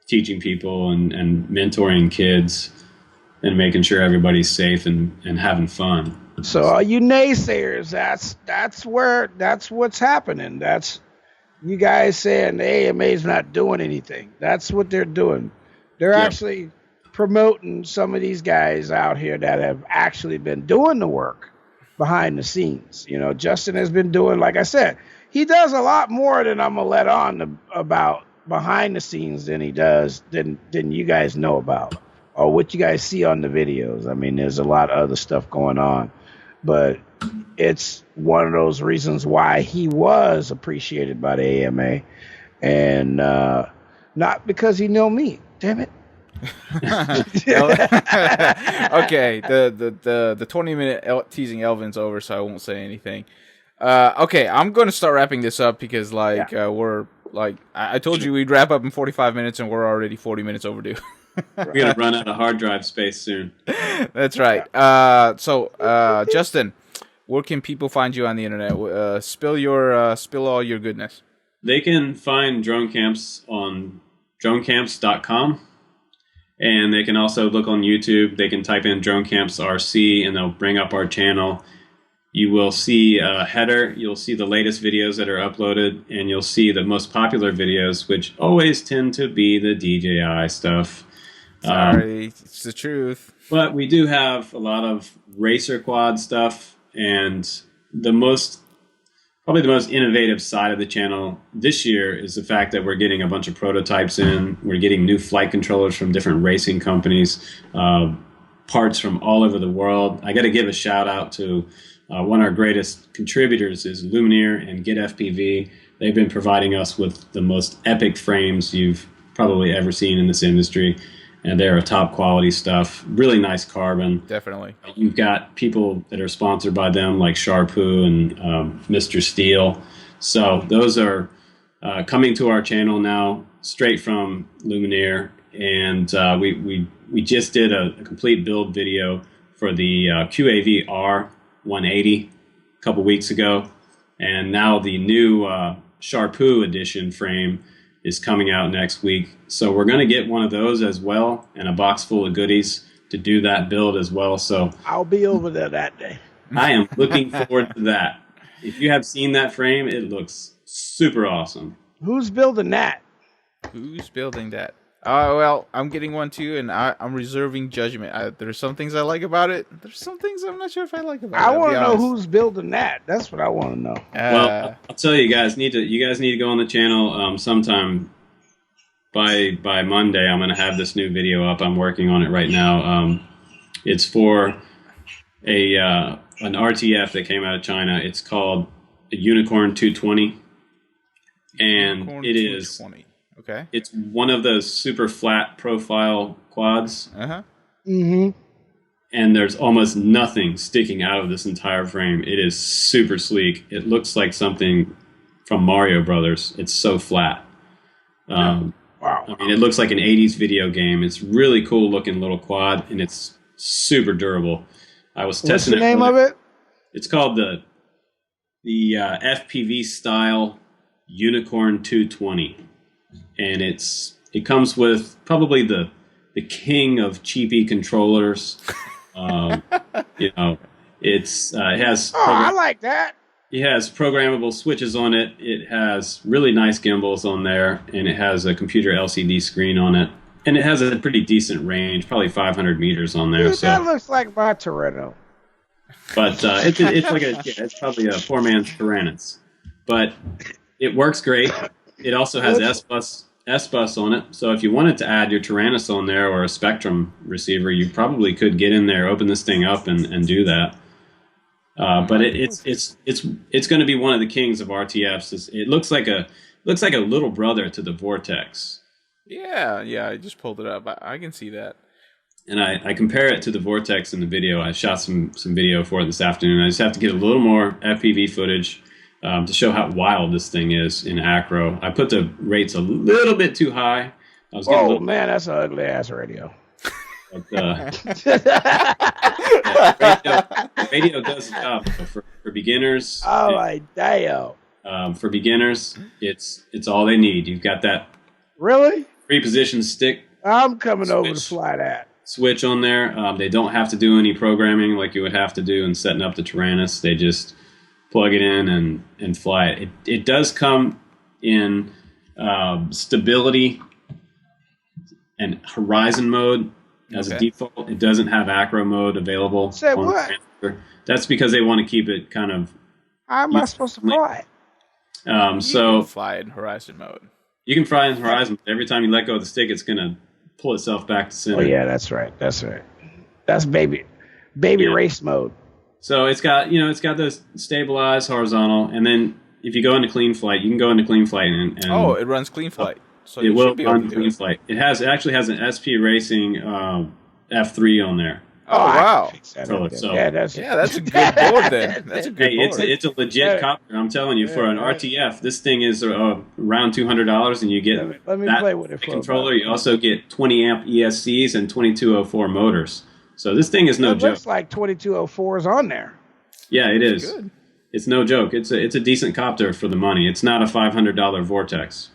teaching people and mentoring kids and making sure everybody's safe and having fun. So all you naysayers, that's what's happening. That's you guys saying the AMA's not doing anything. That's what they're doing. They're actually promoting some of these guys out here that have actually been doing the work behind the scenes. You know, Justin has been doing, like I said, he does a lot more than I'm gonna let on about behind the scenes than he does than you guys know about, or what you guys see on the videos. I mean, there's a lot of other stuff going on, but it's one of those reasons why he was appreciated by the AMA, and not because he know me. Damn it. Okay, the 20-minute teasing Elvin's over, so I won't say anything. Okay, I'm going to start wrapping this up, because we're like, I told you we'd wrap up in 45 minutes, and we're already 40 minutes overdue. We're gonna run out of hard drive space soon. That's right. So Justin, where can people find you on the internet? Spill all your goodness. They can find drone camps on dronecamps.com. And they can also look on YouTube. They can type in Drone Camps RC, and they'll bring up our channel. You will see a header. You'll see the latest videos that are uploaded, and you'll see the most popular videos, which always tend to be the DJI stuff. Sorry, it's the truth. But we do have a lot of racer quad stuff, and probably the most innovative side of the channel this year is the fact that we're getting a bunch of prototypes in. We're getting new flight controllers from different racing companies, parts from all over the world. I got to give a shout out to one of our greatest contributors is Lumineer and Get FPV. They've been providing us with the most epic frames you've probably ever seen in this industry. And they're a top quality stuff. Really nice carbon. Definitely. You've got people that are sponsored by them, like Sharpoo and Mr. Steel. So those are coming to our channel now, straight from Lumineer. And we just did a complete build video for the QAV R180 a couple weeks ago. And now the new Sharpoo edition frame is coming out next week. So we're going to get one of those as well, and a box full of goodies to do that build as well. So I'll be over there that day. I am looking forward to that. If you have seen that frame, it looks super awesome. Who's building that? Who's building that? Well, I'm getting one too, and I'm reserving judgment. There's some things I like about it. There's some things I'm not sure if I like about it. I want to know who's building that. That's what I want to know. Well, I'll tell you guys. You guys need to go on the channel sometime. By Monday, I'm going to have this new video up. I'm working on it right now. It's for an RTF that came out of China. It's called a Unicorn 220, and Unicorn it is 220. Okay. It's one of those super flat profile quads. Uh-huh. Mm-hmm. And there's almost nothing sticking out of this entire frame. It is super sleek. It looks like something from Mario Brothers. It's so flat. Wow. I mean, it looks like an 80s video game. It's really cool looking little quad, and it's super durable. I was testing it. What's the name of it? It's called the FPV style Unicorn 220. And it comes with probably the king of cheapy controllers. It has. I like that. It has programmable switches on it. It has really nice gimbals on there, and it has a computer LCD screen on it, and it has a pretty decent range, probably 500 meters on there. Dude, that looks like my Toretto. But it's like it's probably a poor man's Tyrannus. But it works great. It also has S-Bus on it. So if you wanted to add your Tyrannus on there or a Spectrum receiver, you probably could get in there, open this thing up, and do that. But it's going to be one of the kings of RTFs. It looks like a little brother to the Vortex. Yeah, I just pulled it up. I can see that. And I compare it to the Vortex in the video. I shot some video for it this afternoon. I just have to get a little more FPV footage to show how wild this thing is in acro. I put the rates a little bit too high. Man, that's an ugly ass radio. But, radio does the job for beginners. Oh my damn! For beginners, it's all they need. You've got that Really? pre-positioned stick. I'm coming over to fly that. Switch on there. They don't have to do any programming like you would have to do in setting up the Tyrannus. They just plug it in and fly it. It does come in stability and horizon mode as a default. It doesn't have acro mode available. Say what? That's because they want to keep it kind of. How am I supposed to fly it? You can fly in horizon mode. You can fly in horizon. Every time you let go of the stick, it's going to pull itself back to center. Oh yeah, that's right. That's baby race mode. So it's got the stabilized horizontal, and then if you go into clean flight, you can go into clean flight and it runs clean flight. So it will run clean flight. It actually has an SP Racing F3 on there. Oh wow! That's a good board then. That's a good board. It's a legit copter. I'm telling you, for an RTF, this thing is around $200, and you get let me that play with it controller. You also get 20 amp ESCs and 2204 motors. So this thing is no joke. It looks like 2204s on there. Yeah, it is. Good. It's no joke. It's a decent copter for the money. It's not a $500 Vortex.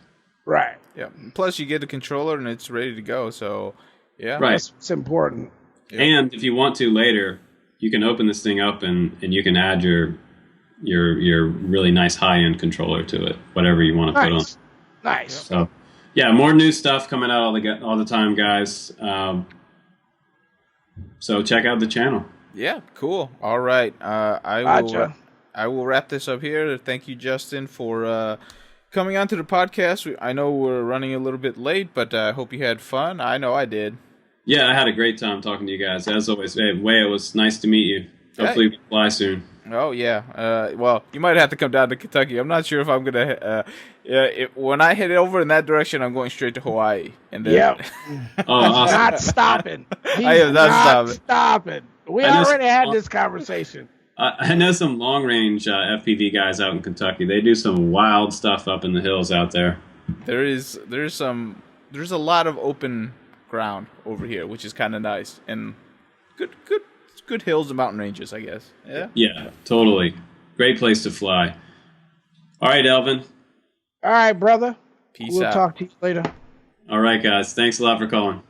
Right. Yeah. Plus, you get a controller and it's ready to go. So, yeah. Right. It's important. Yep. And if you want to later, you can open this thing up and you can add your really nice high-end controller to it, whatever you want to put on. Nice. So, yeah, more new stuff coming out all the time, guys. So check out the channel. Yeah, cool. All right. I will wrap this up here. Thank you, Justin, for coming onto the podcast. I know we're running a little bit late, but I hope you had fun. I know I did. Yeah, I had a great time talking to you guys. As always, hey, Way, it was nice to meet you. Hopefully we can fly soon. Oh, yeah. Well, you might have to come down to Kentucky. I'm not sure if I'm going to... when I head over in that direction, I'm going straight to Hawaii. And then, Oh, awesome. Not stopping. I am not stopping. We already had this conversation. I know some long-range FPV guys out in Kentucky. They do some wild stuff up in the hills out there. There's a lot of open ground over here, which is kind of nice, and good hills and mountain ranges, I guess. Yeah, totally. Great place to fly. All right, Elvin. All right, brother. Peace out. We'll talk to you later. All right, guys. Thanks a lot for calling.